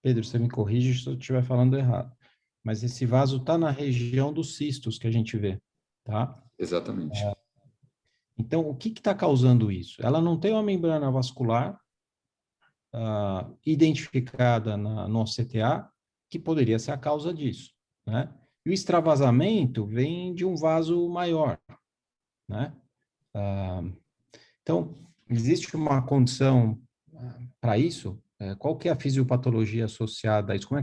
Pedro, você me corrige se eu estiver falando errado, mas esse vaso está na região dos cistos que a gente vê, tá? Exatamente. Então, o que está causando isso? Ela não tem uma membrana vascular identificada no CTA, que poderia ser a causa disso, né? E o extravasamento vem de um vaso maior, né? Então, existe uma condição para isso? Qual que é a fisiopatologia associada a isso? Como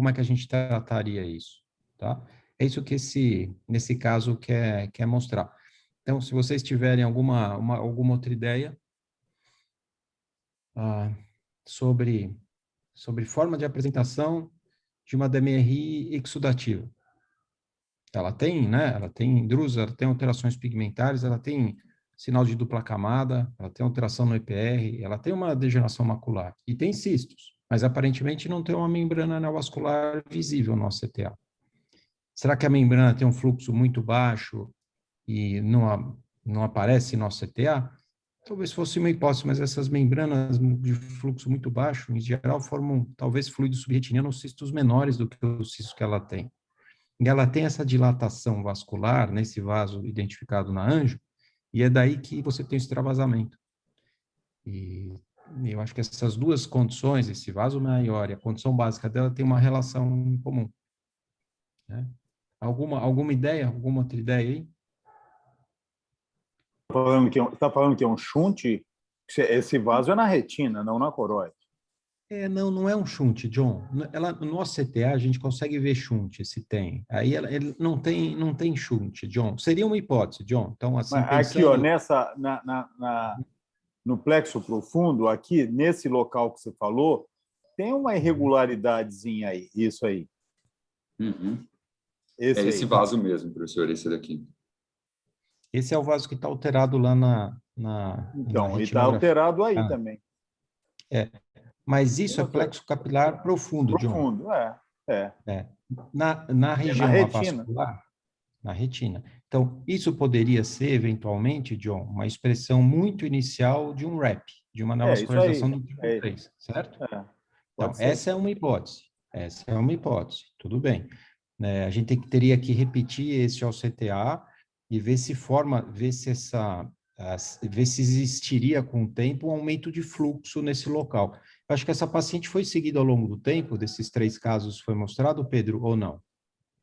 é que a gente trataria isso? Tá? É isso que nesse caso quer mostrar. Então, se vocês tiverem alguma outra ideia sobre forma de apresentação de uma DMRI exudativa. Ela tem, né? Ela tem drusa, ela tem alterações pigmentares, ela tem sinal de dupla camada, ela tem alteração no EPR, ela tem uma degeneração macular e tem cistos, mas aparentemente não tem uma membrana neovascular visível no CTA. Será que a membrana tem um fluxo muito baixo e não aparece no CTA? Talvez fosse uma hipótese, mas essas membranas de fluxo muito baixo, em geral, formam talvez fluido subretiniano ou cistos menores do que os cistos que ela tem. E ela tem essa dilatação vascular nesse vaso identificado na anjo, e é daí que você tem o extravasamento. E eu acho que essas duas condições, esse vaso maior e a condição básica dela, tem uma relação em comum. Né? Alguma ideia? Alguma outra ideia aí? Está falando que é um shunt? Esse vaso é na retina, não na coroide. Não é um shunt, John. No OCTA a gente consegue ver shunt, se tem. Aí ele não tem shunt, John. Seria uma hipótese, John. Então, assim, aqui, ó, no plexo profundo, aqui, nesse local que você falou, tem uma irregularidadezinha aí, isso aí. Uhum. Esse vaso mesmo, professor, esse daqui. Esse é o vaso que está alterado lá na então, e está alterado aí também. Mas isso é plexo capilar profundo, John. Profundo, Na região avascular, na retina. Então, isso poderia ser, eventualmente, John, uma expressão muito inicial de um RAP, de uma neovascularização do tipo 3, certo? Então, essa é uma hipótese. Essa é uma hipótese, tudo bem. A gente teria que repetir esse OCTA e ver se existiria com o tempo um aumento de fluxo nesse local. Eu acho que essa paciente foi seguida ao longo do tempo, desses 3 casos foi mostrado, Pedro, ou não?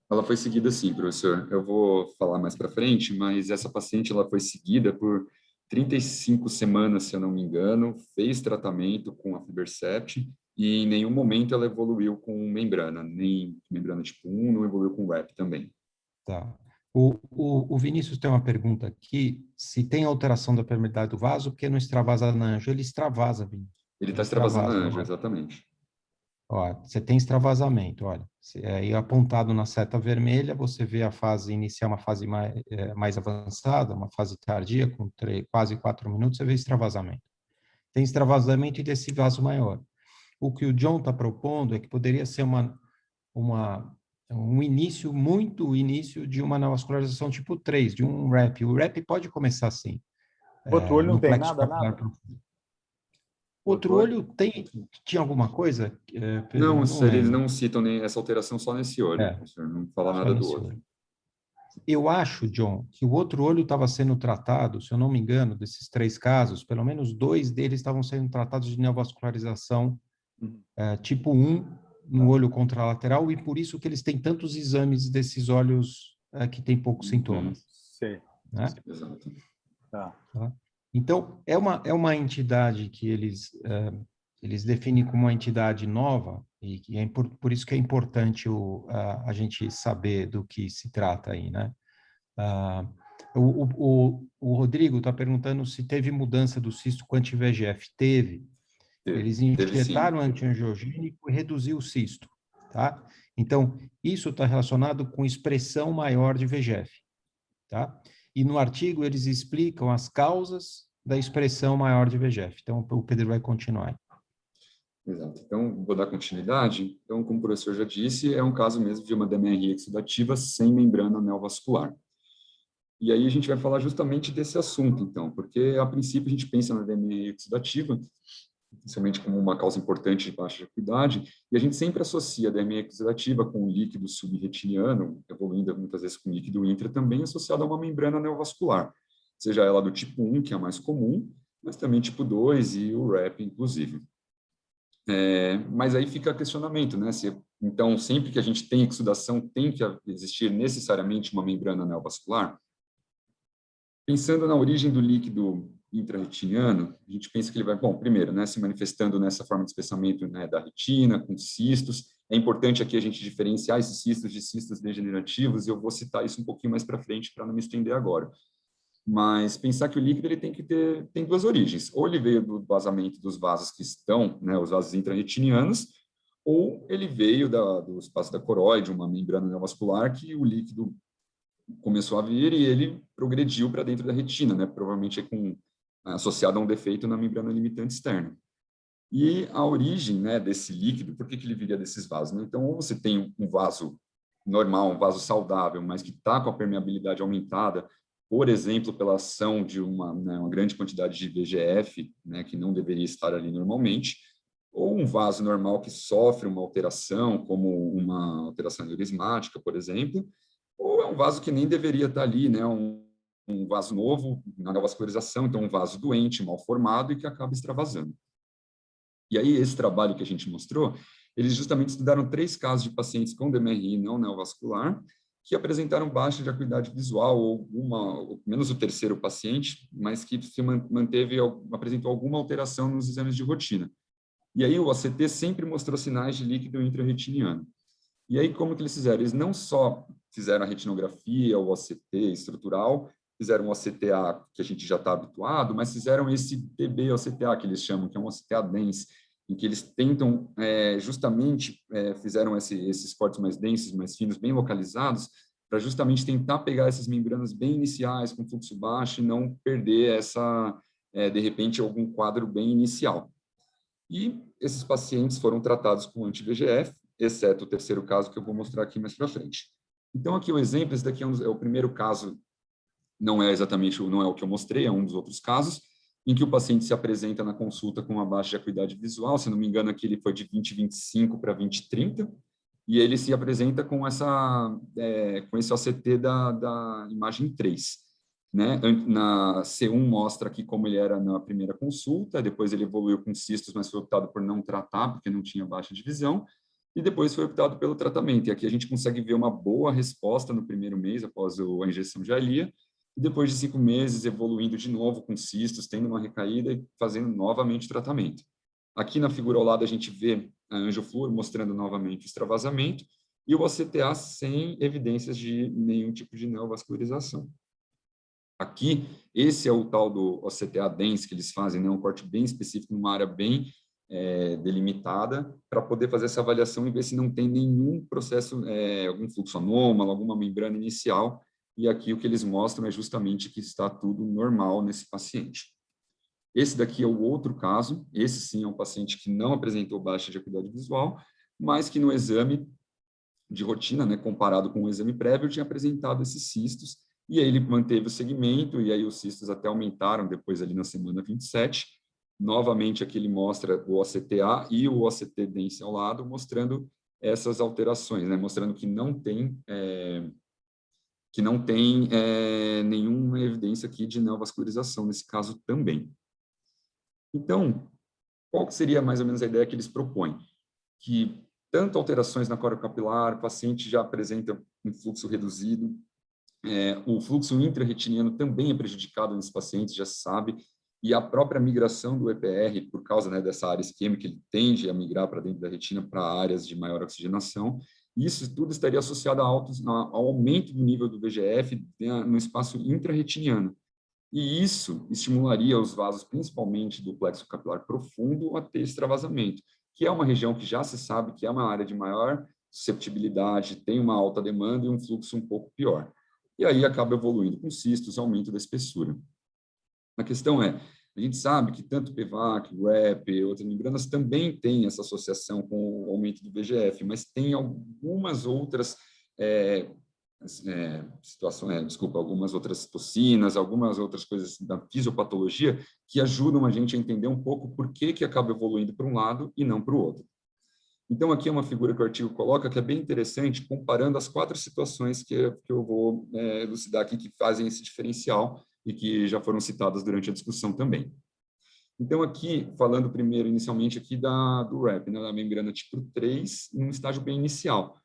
Ela foi seguida sim, professor. Eu vou falar mais para frente, mas essa paciente ela foi seguida por 35 semanas, se eu não me engano, fez tratamento com a aflibercept e em nenhum momento ela evoluiu com membrana, nem membrana tipo 1, não evoluiu com RAP também. Tá. O Vinícius tem uma pergunta aqui, se tem alteração da permeabilidade do vaso, porque não extravasa na anjo? Ele extravasa, Vinícius. Ele está extravasando na anjo, exatamente. Ó, você tem extravasamento, olha, aí apontado na seta vermelha, você vê a fase inicial, uma fase mais avançada, uma fase tardia, com quase 4 minutos, você vê extravasamento. Tem extravasamento desse vaso maior. O que o John está propondo é que poderia ser um início, muito início de uma neovascularização tipo 3, de um RAP. O RAP pode começar assim. Outro olho não tem plexo nada? Outro olho tinha alguma coisa? Pedro? Não, Não eles lembro. não citam nem essa alteração só nesse olho, professor, não fala nada do outro. Olho. Eu acho, John, que o outro olho estava sendo tratado, se eu não me engano, desses 3 casos, pelo menos 2 deles estavam sendo tratados de neovascularização tipo 1 no olho contralateral, e por isso que eles têm tantos exames desses olhos que têm poucos sintomas. Sim. Né? Exato. Tá. Então, é uma entidade que eles definem como uma entidade nova, e que por isso que é importante a gente saber do que se trata aí, né? O Rodrigo está perguntando se teve mudança do cisto com anti-VEGF. Teve. Eles injetaram antiangiogênico e reduziu o cisto, tá? Então, isso está relacionado com expressão maior de VEGF, tá? E no artigo eles explicam as causas da expressão maior de VEGF. Então, o Pedro vai continuar. Exato. Então, vou dar continuidade. Então, como o professor já disse, é um caso mesmo de uma DMRI exudativa sem membrana neovascular. E aí a gente vai falar justamente desse assunto, então, porque a princípio a gente pensa na DMRI exudativa, principalmente como uma causa importante de baixa acuidade, e a gente sempre associa a DME exudativa com o líquido subretiniano, evoluindo muitas vezes com líquido intra, também associado a uma membrana neovascular, seja ela do tipo 1, que é a mais comum, mas também tipo 2 e o RAP, inclusive. Mas aí fica questionamento, né? Então, sempre que a gente tem exudação, tem que existir necessariamente uma membrana neovascular? Pensando na origem do líquido intraretiniano, a gente pensa que ele vai, primeiro, né, se manifestando nessa forma de espessamento, né, da retina, com cistos. É importante aqui a gente diferenciar esses cistos de cistos degenerativos, e eu vou citar isso um pouquinho mais para frente para não me estender agora. Mas pensar que o líquido ele tem 2 origens. Ou ele veio do vazamento dos vasos que estão, né, os vasos intraretinianos, ou ele veio do espaço da coroide, uma membrana neovascular, que o líquido começou a vir e ele progrediu para dentro da retina, né, provavelmente associado a um defeito na membrana limitante externa. E a origem, né, desse líquido, por que ele viria desses vasos? Né? Então, ou você tem um vaso normal, um vaso saudável, mas que está com a permeabilidade aumentada, por exemplo, pela ação de uma grande quantidade de VEGF, né, que não deveria estar ali normalmente, ou um vaso normal que sofre uma alteração, como uma alteração neurismática, por exemplo, ou é um vaso que nem deveria estar ali, né, um vaso novo na neovascularização, então um vaso doente, mal formado e que acaba extravasando. E aí, esse trabalho que a gente mostrou, eles justamente estudaram 3 casos de pacientes com DMRI não neovascular que apresentaram baixa de acuidade visual, ou menos o terceiro paciente, mas que apresentou alguma alteração nos exames de rotina. E aí, o ACT sempre mostrou sinais de líquido intraretiniano. E aí, como que eles fizeram? Eles não só fizeram a retinografia, o OCT estrutural, fizeram um OCTA que a gente já está habituado, mas fizeram esse DB-OCTA, que eles chamam, que é um OCTA dense, em que eles tentam, fizeram esses cortes mais densos, mais finos, bem localizados, para justamente tentar pegar essas membranas bem iniciais, com fluxo baixo, e não perder de repente, algum quadro bem inicial. E esses pacientes foram tratados com anti-VEGF, exceto o terceiro caso que eu vou mostrar aqui mais para frente. Então, aqui o exemplo, esse daqui é o primeiro caso, não é o que eu mostrei, é um dos outros casos, em que o paciente se apresenta na consulta com uma baixa de acuidade visual, se não me engano, aqui ele foi de 20/25 para 20/30, e ele se apresenta com esse OCT da imagem 3. Né? Na C1 mostra aqui como ele era na primeira consulta, depois ele evoluiu com cistos, mas foi optado por não tratar, porque não tinha baixa de visão, e depois foi optado pelo tratamento. E aqui a gente consegue ver uma boa resposta no primeiro mês, após a injeção de Eylea, e depois de 5 meses evoluindo de novo com cistos, tendo uma recaída e fazendo novamente o tratamento. Aqui na figura ao lado a gente vê a angiofluor mostrando novamente o extravasamento e o OCTA sem evidências de nenhum tipo de neovascularização. Aqui, esse é o tal do OCTA dense que eles fazem, né? Um corte bem específico numa área bem delimitada para poder fazer essa avaliação e ver se não tem nenhum processo, algum fluxo anômalo, alguma membrana inicial. E aqui o que eles mostram é justamente que está tudo normal nesse paciente. Esse daqui é o outro caso, esse sim é um paciente que não apresentou baixa de acuidade visual, mas que no exame de rotina, né, comparado com o exame prévio, tinha apresentado esses cistos, e aí ele manteve o segmento, e aí os cistos até aumentaram depois ali na semana 27. Novamente aqui ele mostra o OCTA e o OCT dense ao lado, mostrando essas alterações, né, mostrando que não tem nenhuma evidência aqui de neovascularização nesse caso também. Então, qual que seria mais ou menos a ideia que eles propõem? Que tanto alterações na corocapilar, o paciente já apresenta um fluxo reduzido, o fluxo intrarretiniano também é prejudicado nesses pacientes, já se sabe, e a própria migração do EPR, por causa, né, dessa área isquêmica, ele tende a migrar para dentro da retina para áreas de maior oxigenação. Isso tudo estaria associado ao aumento do nível do VEGF no espaço intrarretiniano. E isso estimularia os vasos, principalmente do plexo capilar profundo, a ter extravasamento, que é uma região que já se sabe que é uma área de maior susceptibilidade, tem uma alta demanda e um fluxo um pouco pior. E aí acaba evoluindo com cistos, aumento da espessura. A questão é, a gente sabe que tanto PVAC, REP e outras membranas também têm essa associação com o aumento do VEGF, mas tem algumas outras algumas outras toxinas, algumas outras coisas da fisiopatologia que ajudam a gente a entender um pouco por que acaba evoluindo para um lado e não para o outro. Então, aqui é uma figura que o artigo coloca que é bem interessante, comparando as 4 situações que eu vou elucidar aqui, que fazem esse diferencial e que já foram citadas durante a discussão também. Então, aqui, falando primeiro, inicialmente, aqui do REP, né, da membrana tipo 3, num estágio bem inicial.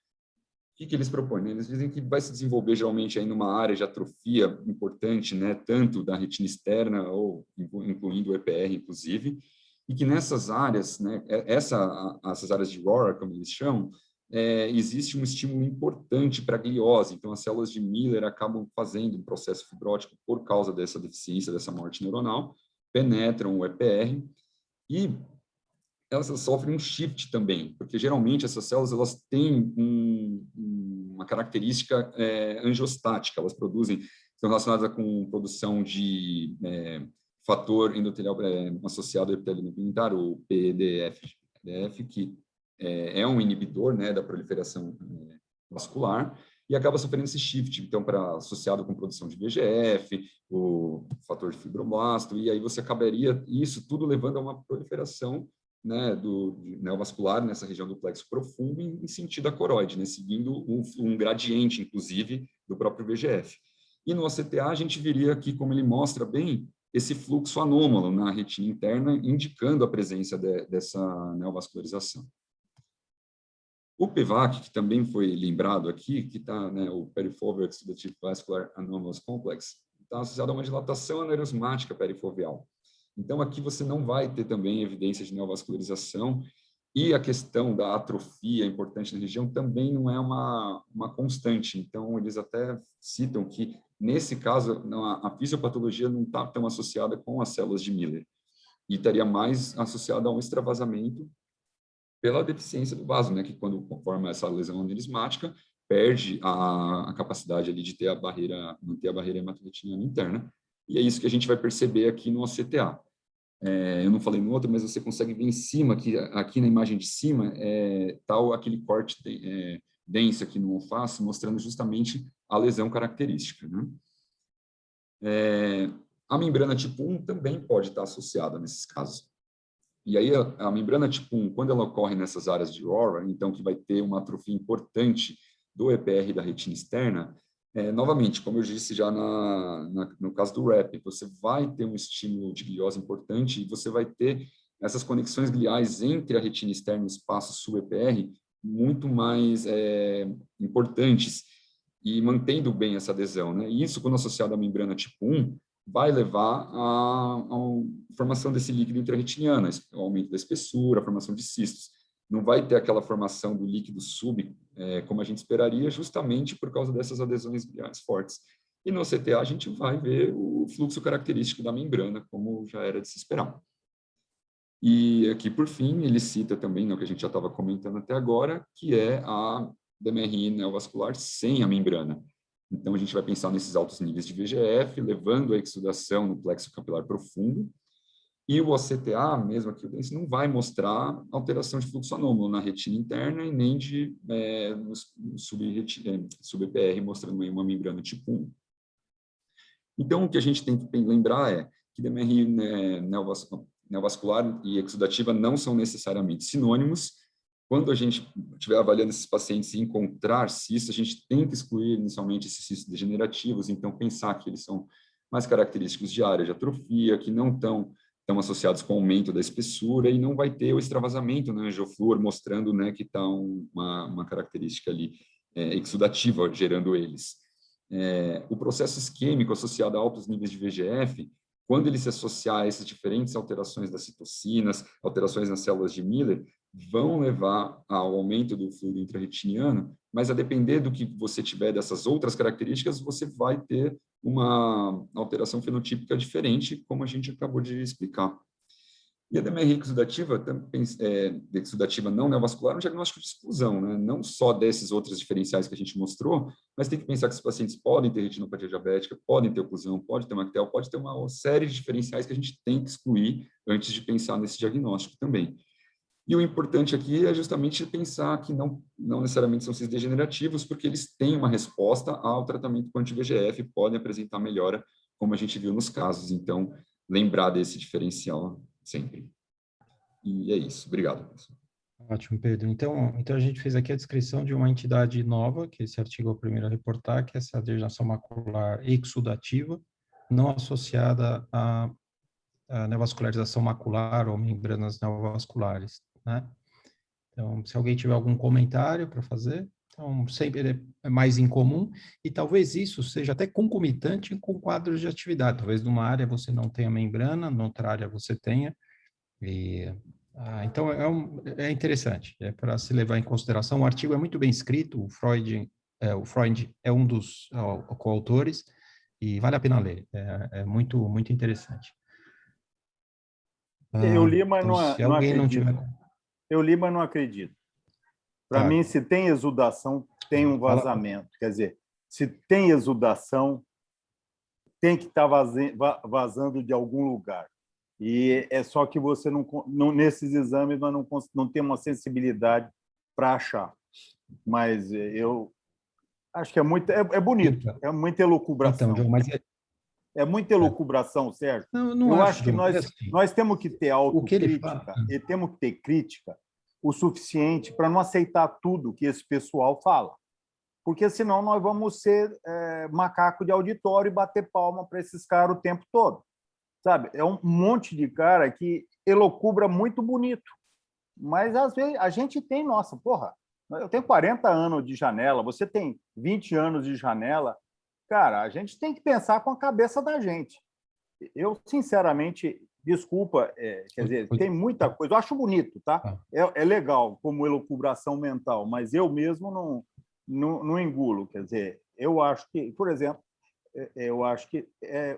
O que eles propõem? Eles dizem que vai se desenvolver geralmente aí numa área de atrofia importante, né, tanto da retina externa, ou incluindo o EPR, inclusive, e que nessas áreas, né, essas áreas de RORA, como eles chamam, existe um estímulo importante para a gliose. Então, as células de Miller acabam fazendo um processo fibrótico por causa dessa deficiência, dessa morte neuronal, penetram o EPR e elas sofrem um shift também, porque geralmente essas células elas têm uma característica angiostática, elas produzem, estão relacionadas com produção de fator endotelial associado ao epitélio pigmentar, o PEDF, que é um inibidor, né, da proliferação vascular, e acaba sofrendo esse shift, então, associado com produção de VEGF, o fator de fibroblasto, e aí você acabaria, isso tudo levando a uma proliferação, né, do neovascular nessa região do plexo profundo em sentido à coroide, né, seguindo um gradiente, inclusive, do próprio VEGF. E no OCTA a gente veria aqui, como ele mostra bem, esse fluxo anômalo na retina interna, indicando a presença dessa neovascularização. O PVAC, que também foi lembrado aqui, que está, né, o Perifoveal Exudative Vascular Anomalous Complex, está associado a uma dilatação aneurosmática perifoveal. Então, aqui você não vai ter também evidência de neovascularização, e a questão da atrofia importante na região também não é uma constante. Então, eles até citam que, nesse caso, a fisiopatologia não está tão associada com as células de Miller, e estaria mais associada a um extravasamento pela deficiência do vaso, né, que quando forma essa lesão aneurosmática, perde a capacidade ali de manter a barreira hematoretiniana interna, e é isso que a gente vai perceber aqui no OCTA. Eu não falei no outro, mas você consegue ver em cima, aqui na imagem de cima, aquele corte denso aqui no alface, mostrando justamente a lesão característica, né? a membrana tipo 1 também pode estar associada nesses casos. E aí, a membrana tipo 1, quando ela ocorre nessas áreas de aura, então que vai ter uma atrofia importante do EPR da retina externa, novamente, como eu disse já no caso do RAP, você vai ter um estímulo de gliose importante e você vai ter essas conexões gliais entre a retina externa e o espaço sub-EPR muito mais importantes e mantendo bem essa adesão, né? E isso, quando associado à membrana tipo 1, vai levar à formação desse líquido intrarretiniano, ao aumento da espessura, a formação de cistos. Não vai ter aquela formação do líquido sub, como a gente esperaria, justamente por causa dessas adesões gliais fortes. E no CTA a gente vai ver o fluxo característico da membrana, como já era de se esperar. E aqui, por fim, ele cita também, o que a gente já estava comentando até agora, que é a DMRI neovascular sem a membrana. Então, a gente vai pensar nesses altos níveis de VEGF, levando a exudação no plexo capilar profundo, e o OCTA, mesmo aqui o Dense, não vai mostrar alteração de fluxo anômalo na retina interna e nem de sub-EPR, mostrando aí uma membrana tipo 1. Então, o que a gente tem que lembrar é que DMRI neovascular e exudativa não são necessariamente sinônimos. Quando a gente estiver avaliando esses pacientes e encontrar cistos, a gente tem que excluir inicialmente esses cistos degenerativos, então pensar que eles são mais característicos de área de atrofia, que não estão associados com o aumento da espessura e não vai ter o extravasamento na angioflúor, mostrando, né, que está uma característica ali exudativa gerando eles. O processo isquêmico associado a altos níveis de VEGF, quando ele se associar a essas diferentes alterações das citocinas, alterações nas células de Miller, vão levar ao aumento do fluido intrarretiniano, mas a depender do que você tiver dessas outras características, você vai ter uma alteração fenotípica diferente, como a gente acabou de explicar. E a DMRI exudativa não neovascular é um diagnóstico de exclusão, né? Não só desses outros diferenciais que a gente mostrou, mas tem que pensar que os pacientes podem ter retinopatia diabética, podem ter oclusão, pode ter mactel, pode ter uma série de diferenciais que a gente tem que excluir antes de pensar nesse diagnóstico também. E o importante aqui é justamente pensar que não necessariamente são cistos degenerativos, porque eles têm uma resposta ao tratamento com anti-VEGF, podem apresentar melhora, como a gente viu nos casos. Então, lembrar desse diferencial sempre. E é isso. Obrigado, professor. Ótimo, Pedro. Então a gente fez aqui a descrição de uma entidade nova, que esse artigo é o primeiro a reportar, que é essa degeneração macular exudativa, não associada a neovascularização macular ou membranas neovasculares, né? Então, se alguém tiver algum comentário para fazer, então sempre é mais incomum, e talvez isso seja até concomitante com quadros de atividade. Talvez numa área você não tenha membrana, noutra área você tenha, então é interessante, é para se levar em consideração. O artigo é muito bem escrito, o Freund é um dos coautores, e vale a pena ler, é muito, muito interessante. Eu li, mas então, se alguém não tiver... Eu li, mas não acredito. Para mim, se tem exudação, tem um vazamento. Quer dizer, se tem exudação, tem que estar vazando de algum lugar. E é só que você nesses exames nós não tem uma sensibilidade para achar. Mas eu acho que é bonito, é muita elucubração. Então, John, mas é muita elucubração, Sérgio. Eu acho que nós temos que ter autocrítica e temos que ter crítica o suficiente para não aceitar tudo que esse pessoal fala. Porque senão nós vamos ser macaco de auditório e bater palma para esses caras o tempo todo. Sabe? É um monte de cara que elocubra muito bonito. Mas, às vezes, a gente tem, nossa, porra, eu tenho 40 anos de janela, você tem 20 anos de janela. Cara, a gente tem que pensar com a cabeça da gente. Eu, sinceramente, desculpa, quer dizer, tem muita coisa. Eu acho bonito, tá? É legal como elucubração mental, mas eu mesmo não engulo. Quer dizer, eu acho que, por exemplo,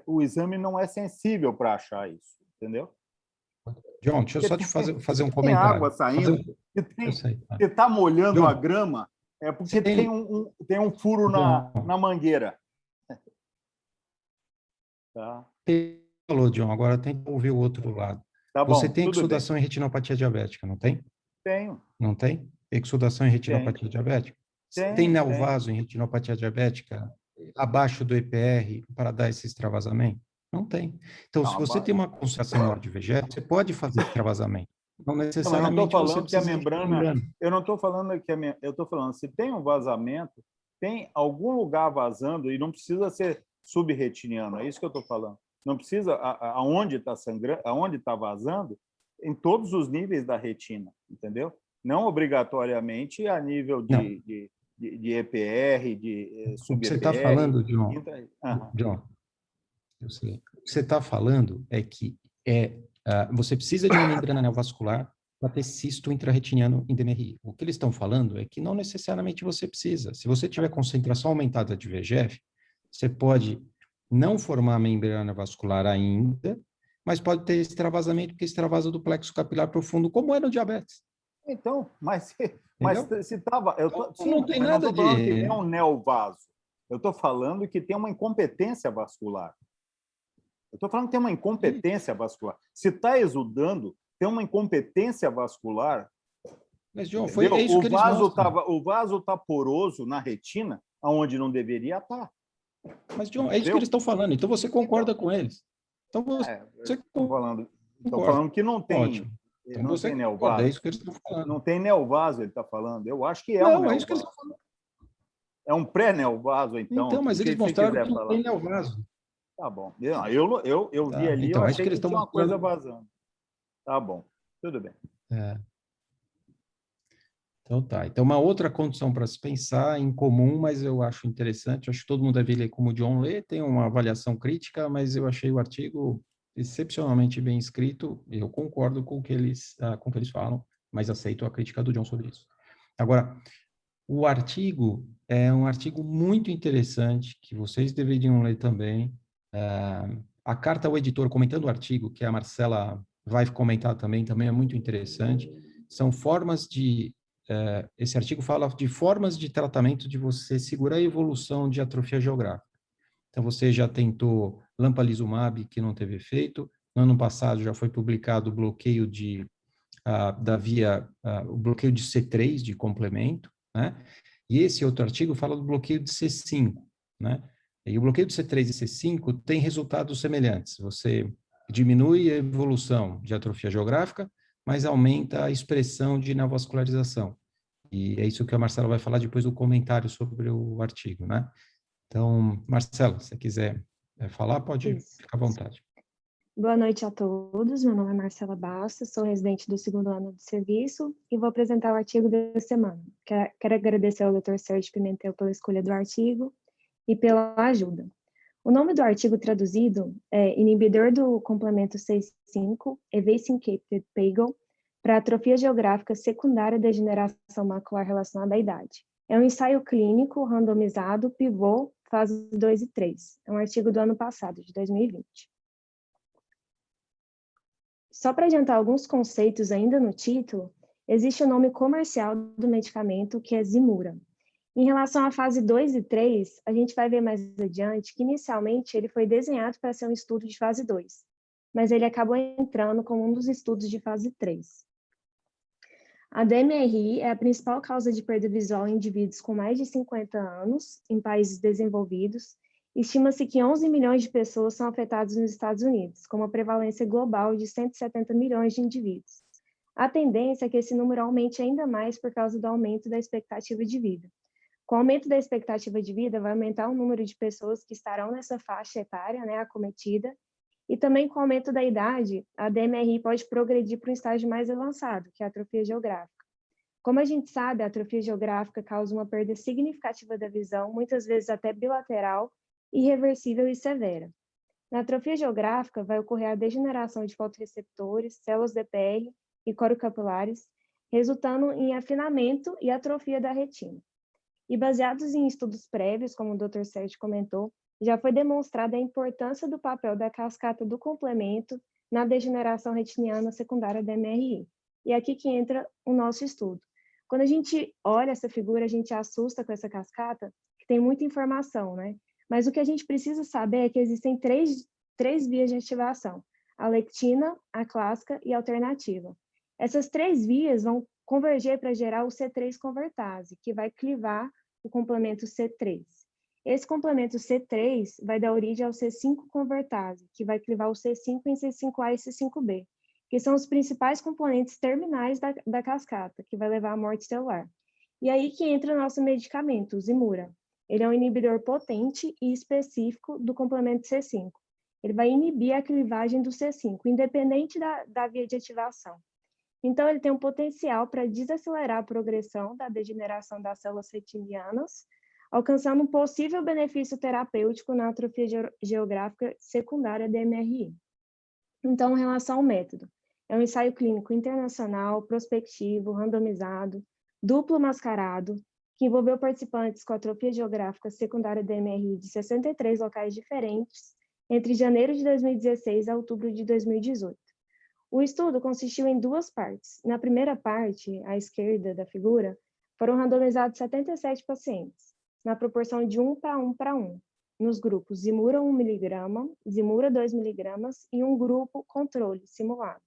o exame não é sensível para achar isso, entendeu? John, deixa eu só te fazer um comentário. Tem água saindo. Você está molhando John, a grama, é porque tem um furo na mangueira. Tá. Falou, John, agora tenta ouvir o outro lado. Tá bom, você tem exudação em retinopatia diabética, não tem? Tenho. Não tem? Exudação em retinopatia diabética? Tem neovaso em retinopatia diabética abaixo do EPR para dar esse extravasamento? Não tem. Então, se você tem uma concentração maior de VEGF, você pode fazer extravasamento. Não necessariamente você precisa de membrana. Eu não estou falando que eu estou falando, se tem um vazamento, tem algum lugar vazando e não precisa ser subretiniano, é isso que eu estou falando. Não precisa, aonde está sangrando, aonde está vazando, em todos os níveis da retina, entendeu? Não obrigatoriamente a nível de EPR, de sub-EPR. O que você está falando, John, eu sei. O que você está falando é que você precisa de uma membrana neovascular para ter cisto intrarretiniano em DMRI. O que eles estão falando é que não necessariamente você precisa. Se você tiver concentração aumentada de VEGF, você pode não formar a membrana vascular ainda, mas pode ter extravasamento, porque extravasa do plexo capilar profundo, como é no diabetes. Então, mas se estava... Não tem nada de... que tem um neovaso. Eu estou falando que tem uma incompetência vascular. Eu estou falando que tem uma incompetência vascular. Se está exudando, tem uma incompetência vascular. Mas, John, foi isso que eles mostram. O vaso está poroso na retina, onde não deveria estar. Mas, John, é isso que eles estão falando. Então, você concorda com eles. Então, estou falando que não tem... Ótimo. Então, não tem neovaso. É isso que eles estão falando. Não tem neovaso, ele está falando. Eu acho que um neovaso. É isso que eles estão falando. É um pré-neovaso, então. Então, mas eles mostraram que não tem neovaso. Tá bom. Eu vi ali, então, eu achei que eles tinha uma coisa vazando. Tá bom. Tudo bem. Então tá. Então, uma outra condição para se pensar, em comum, mas eu acho interessante, acho que todo mundo deve ler como o John lê, tem uma avaliação crítica, mas eu achei o artigo excepcionalmente bem escrito, eu concordo com o que eles falam, mas aceito a crítica do John sobre isso. Agora, o artigo é um artigo muito interessante, que vocês deveriam ler também. A carta ao editor comentando o artigo, que a Marcela vai comentar também é muito interessante. São formas de... esse artigo fala de formas de tratamento de você segurar a evolução de atrofia geográfica. Então, você já tentou lampalizumab, que não teve efeito. No ano passado já foi publicado o bloqueio o bloqueio de C3, de complemento, né? E esse outro artigo fala do bloqueio de C5, né? E o bloqueio de C3 e C5 tem resultados semelhantes. Você diminui a evolução de atrofia geográfica, mas aumenta a expressão de neovascularização. E é isso que a Marcela vai falar depois do comentário sobre o artigo, né? Então, Marcela, se você quiser falar, pode ficar à vontade. Boa noite a todos, meu nome é Marcela Bastos, sou residente do 2º ano de serviço e vou apresentar o artigo da semana. Quero agradecer ao Dr. Sérgio Pimentel pela escolha do artigo e pela ajuda. O nome do artigo traduzido é Inibidor do complemento C5, Evasing Capted Pagel, para atrofia geográfica secundária da degeneração macular relacionada à idade. É um ensaio clínico randomizado, pivô, fases 2 e 3. É um artigo do ano passado, de 2020. Só para adiantar alguns conceitos ainda no título, existe o nome comercial do medicamento, que é Zimura. Em relação à fase 2 e 3, a gente vai ver mais adiante que, inicialmente, ele foi desenhado para ser um estudo de fase 2, mas ele acabou entrando como um dos estudos de fase 3. A DMRI é a principal causa de perda visual em indivíduos com mais de 50 anos, em países desenvolvidos. Estima-se que 11 milhões de pessoas são afetadas nos Estados Unidos, com uma prevalência global de 170 milhões de indivíduos. A tendência é que esse número aumente ainda mais por causa do aumento da expectativa de vida. Com o aumento da expectativa de vida, vai aumentar o número de pessoas que estarão nessa faixa etária, acometida, e também com o aumento da idade, a DMRI pode progredir para um estágio mais avançado, que é a atrofia geográfica. Como a gente sabe, a atrofia geográfica causa uma perda significativa da visão, muitas vezes até bilateral, irreversível e severa. Na atrofia geográfica, vai ocorrer a degeneração de fotorreceptores, células DPR e corocapilares, resultando em afinamento e atrofia da retina. E baseados em estudos prévios, como o Dr. Sérgio comentou, já foi demonstrada a importância do papel da cascata do complemento na degeneração retiniana secundária da DMRI. E aqui que entra o nosso estudo. Quando a gente olha essa figura, a gente assusta com essa cascata, que tem muita informação, Mas o que a gente precisa saber é que existem três vias de ativação: a lectina, a clássica e a alternativa. Essas 3 vias vão converger para gerar o C3 convertase, que vai clivar o complemento C3. Esse complemento C3 vai dar origem ao C5 convertase, que vai clivar o C5 em C5A e C5B, que são os principais componentes terminais da cascata, que vai levar à morte celular. E aí que entra o nosso medicamento, o Zimura. Ele é um inibidor potente e específico do complemento C5. Ele vai inibir a clivagem do C5, independente da via de ativação. Então, ele tem um potencial para desacelerar a progressão da degeneração das células retinianas, alcançando um possível benefício terapêutico na atrofia geográfica secundária DMRI. Então, em relação ao método, é um ensaio clínico internacional, prospectivo, randomizado, duplo mascarado, que envolveu participantes com atrofia geográfica secundária DMRI de 63 locais diferentes, entre janeiro de 2016 a outubro de 2018. O estudo consistiu em duas partes. Na primeira parte, à esquerda da figura, foram randomizados 77 pacientes, na proporção de 1 para 1 para 1, nos grupos Zimura 1 mg, Zimura 2 mg e um grupo controle simulado.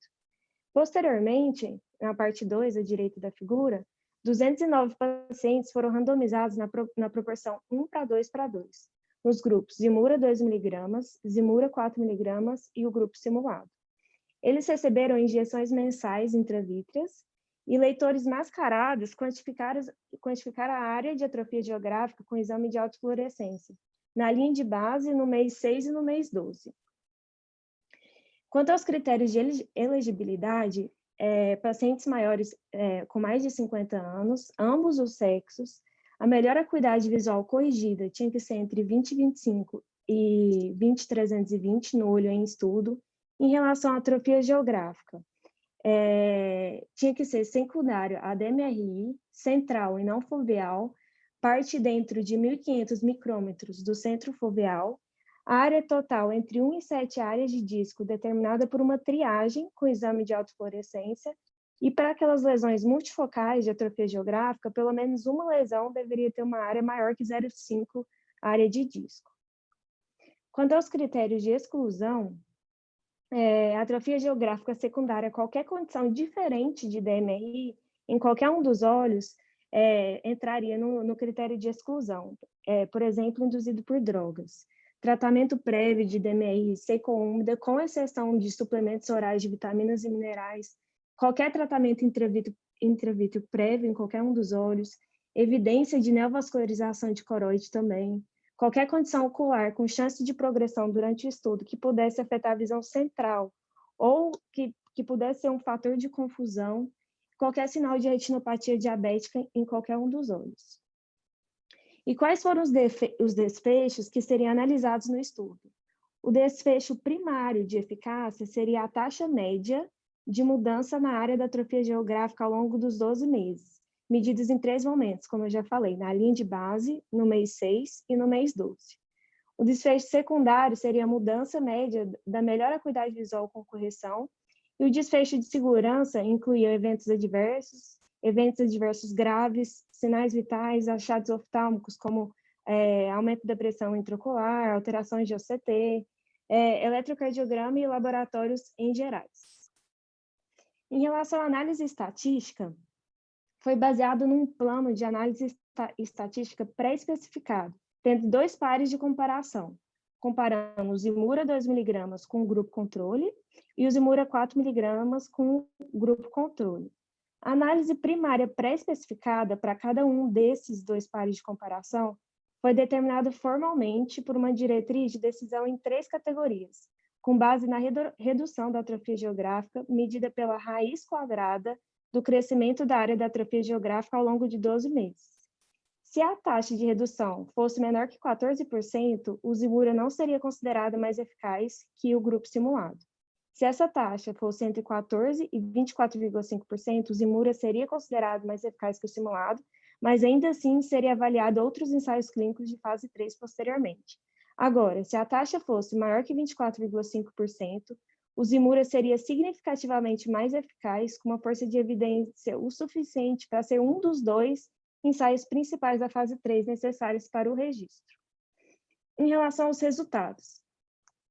Posteriormente, na parte 2, à direita da figura, 209 pacientes foram randomizados na proporção 1 para 2 para 2, nos grupos Zimura 2 mg, Zimura 4 mg e o grupo simulado. Eles receberam injeções mensais intravítreas e leitores mascarados quantificaram a área de atrofia geográfica com exame de autofluorescência, na linha de base, no mês 6 e no mês 12. Quanto aos critérios de elegibilidade, pacientes maiores com mais de 50 anos, ambos os sexos, a melhor acuidade visual corrigida tinha que ser entre 20/25 e 20/320 no olho em estudo. Em relação à atrofia geográfica, tinha que ser secundário a DMRI, central e não foveal, parte dentro de 1.500 micrômetros do centro foveal, a área total entre 1 e 7 áreas de disco determinada por uma triagem com exame de autofluorescência, e para aquelas lesões multifocais de atrofia geográfica, pelo menos uma lesão deveria ter uma área maior que 0,5 área de disco. Quanto aos critérios de exclusão, atrofia geográfica secundária, qualquer condição diferente de DMRI, em qualquer um dos olhos, entraria no critério de exclusão, por exemplo, induzido por drogas. Tratamento prévio de DMRI seco-úmida, com exceção de suplementos orais de vitaminas e minerais, qualquer tratamento intravíteo prévio em qualquer um dos olhos, evidência de neovascularização de coroide também, qualquer condição ocular com chance de progressão durante o estudo que pudesse afetar a visão central ou que pudesse ser um fator de confusão, qualquer sinal de retinopatia diabética em qualquer um dos olhos. E quais foram os desfechos que seriam analisados no estudo? O desfecho primário de eficácia seria a taxa média de mudança na área da atrofia geográfica ao longo dos 12 meses, medidas em 3 momentos, como eu já falei, na linha de base, no mês 6 e no mês 12. O desfecho secundário seria a mudança média da melhor acuidade visual com correção, e o desfecho de segurança incluía eventos adversos graves, sinais vitais, achados oftálmicos, como aumento da pressão intraocular, alterações de OCT, eletrocardiograma e laboratórios em gerais. Em relação à análise estatística, foi baseado num plano de análise estatística pré-especificado, tendo 2 pares de comparação, comparando o Zimura 2 mg com o grupo controle e o Zimura 4 mg com o grupo controle. A análise primária pré-especificada para cada um desses 2 pares de comparação foi determinada formalmente por uma diretriz de decisão em 3 categorias, com base na redução da atrofia geográfica medida pela raiz quadrada do crescimento da área da atrofia geográfica ao longo de 12 meses. Se a taxa de redução fosse menor que 14%, o Zimura não seria considerado mais eficaz que o grupo simulado. Se essa taxa fosse entre 14% e 24,5%, o Zimura seria considerado mais eficaz que o simulado, mas ainda assim seria avaliado outros ensaios clínicos de fase 3 posteriormente. Agora, se a taxa fosse maior que 24,5%, o Zimura seria significativamente mais eficaz, com uma força de evidência o suficiente para ser um dos 2 ensaios principais da fase 3 necessários para o registro. Em relação aos resultados,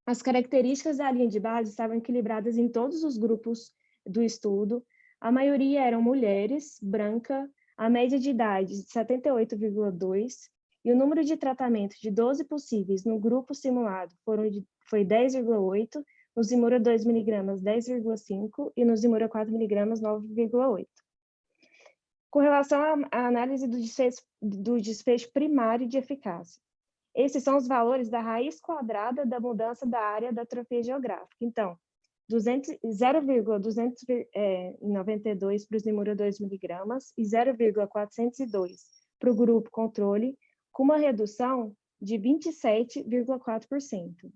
as características da linha de base estavam equilibradas em todos os grupos do estudo, a maioria eram mulheres, branca, a média de idade de 78,2, e o número de tratamentos de 12 possíveis no grupo simulado foi 10,8, no Zimura 2 mg 10,5 e no Zimura 4 mg 9,8. Com relação à análise do desfecho primário de eficácia, esses são os valores da raiz quadrada da mudança da área da atrofia geográfica. Então, 0,292 para o Zimura 2 mg e 0,402 para o grupo controle, com uma redução de 27,4%.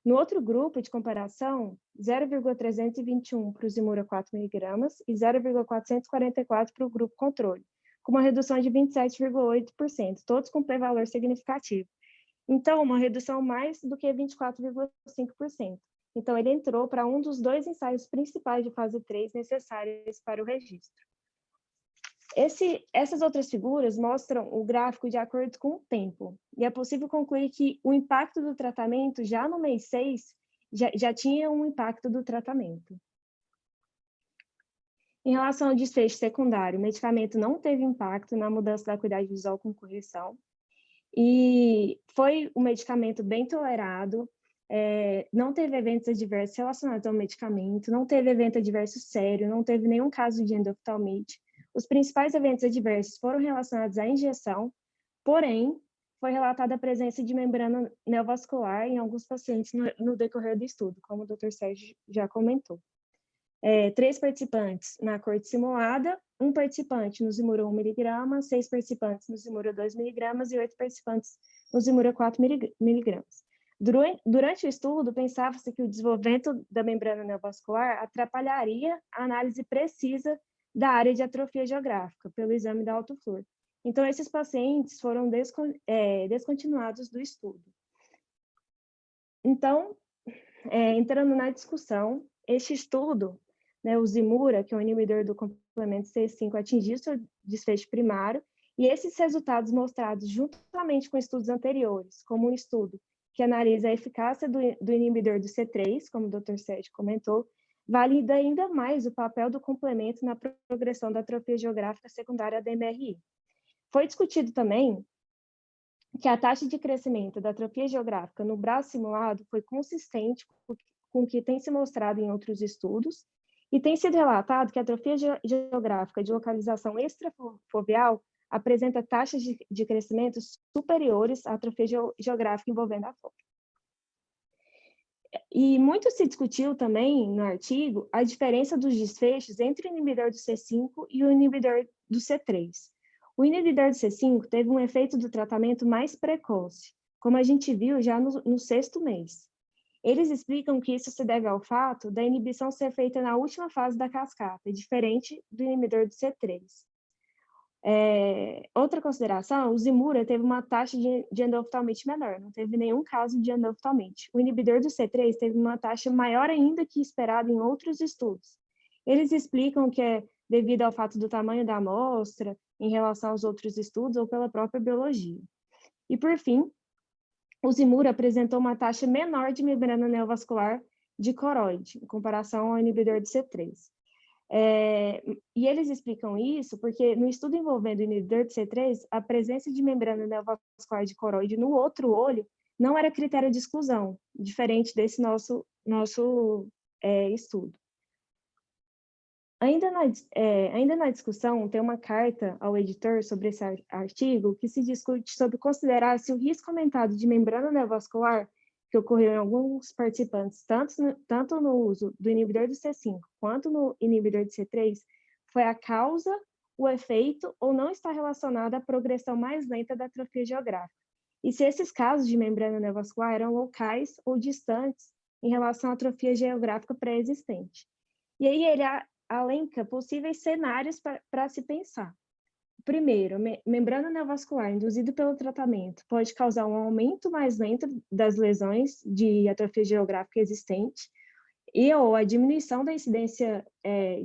No outro grupo de comparação, 0,321 para o Zimura 4 mg e 0,444 para o grupo controle, com uma redução de 27,8%, todos com p-valor significativo. Então, uma redução mais do que 24,5%. Então, ele entrou para um dos 2 ensaios principais de fase 3 necessários para o registro. Essas outras figuras mostram o gráfico de acordo com o tempo, e é possível concluir que o impacto do tratamento já no mês 6 já tinha um impacto do tratamento. Em relação ao desfecho secundário, o medicamento não teve impacto na mudança da acuidade visual com correção, e foi um medicamento bem tolerado, não teve eventos adversos relacionados ao medicamento, não teve evento adverso sério, não teve nenhum caso de endoftalmite. Os principais eventos adversos foram relacionados à injeção, porém, foi relatada a presença de membrana neovascular em alguns pacientes no decorrer do estudo, como o Dr. Sérgio já comentou. 3 participantes na corte simulada, 1 participante no Zimura 1 mg, 6 participantes no Zimura 2 mg e 8 participantes no Zimura 4 mg. Durante o estudo, pensava-se que o desenvolvimento da membrana neovascular atrapalharia a análise precisa da área de atrofia geográfica pelo exame da autofluor. Então, esses pacientes foram descontinuados do estudo. Então, entrando na discussão, este estudo, o Zimura, que é o inibidor do complemento C5, atingiu seu desfecho primário, e esses resultados mostrados juntamente com estudos anteriores, como um estudo que analisa a eficácia do inibidor do C3, como o Dr. Sérgio comentou, valida ainda mais o papel do complemento na progressão da atrofia geográfica secundária da MRI. Foi discutido também que a taxa de crescimento da atrofia geográfica no braço simulado foi consistente com o que tem se mostrado em outros estudos, e tem sido relatado que a atrofia geográfica de localização extrafoveal apresenta taxas de crescimento superiores à atrofia geográfica envolvendo a fóvea. E muito se discutiu também no artigo a diferença dos desfechos entre o inibidor do C5 e o inibidor do C3. O inibidor do C5 teve um efeito do tratamento mais precoce, como a gente viu já no 6º mês. Eles explicam que isso se deve ao fato da inibição ser feita na última fase da cascata, diferente do inibidor do C3. Outra consideração, o Zimura teve uma taxa de endoftalmite menor, não teve nenhum caso de endoftalmite. O inibidor do C3 teve uma taxa maior ainda que esperado em outros estudos. Eles explicam que é devido ao fato do tamanho da amostra, em relação aos outros estudos, ou pela própria biologia. E, por fim, o Zimura apresentou uma taxa menor de membrana neovascular de coroide, em comparação ao inibidor do C3. E eles explicam isso porque no estudo envolvendo o inibidor de C3, a presença de membrana neovascular de coroide no outro olho não era critério de exclusão, diferente desse nosso estudo. Ainda na discussão, tem uma carta ao editor sobre esse artigo que se discute sobre considerar se o risco aumentado de membrana neovascular que ocorreu em alguns participantes, tanto no uso do inibidor do C5 quanto no inibidor do C3, foi a causa, o efeito ou não está relacionado à progressão mais lenta da atrofia geográfica. E se esses casos de membrana neovascular eram locais ou distantes em relação à atrofia geográfica pré-existente. E aí ele elenca possíveis cenários para se pensar. Primeiro, membrana neovascular induzida pelo tratamento pode causar um aumento mais lento das lesões de atrofia geográfica existente ou a diminuição da incidência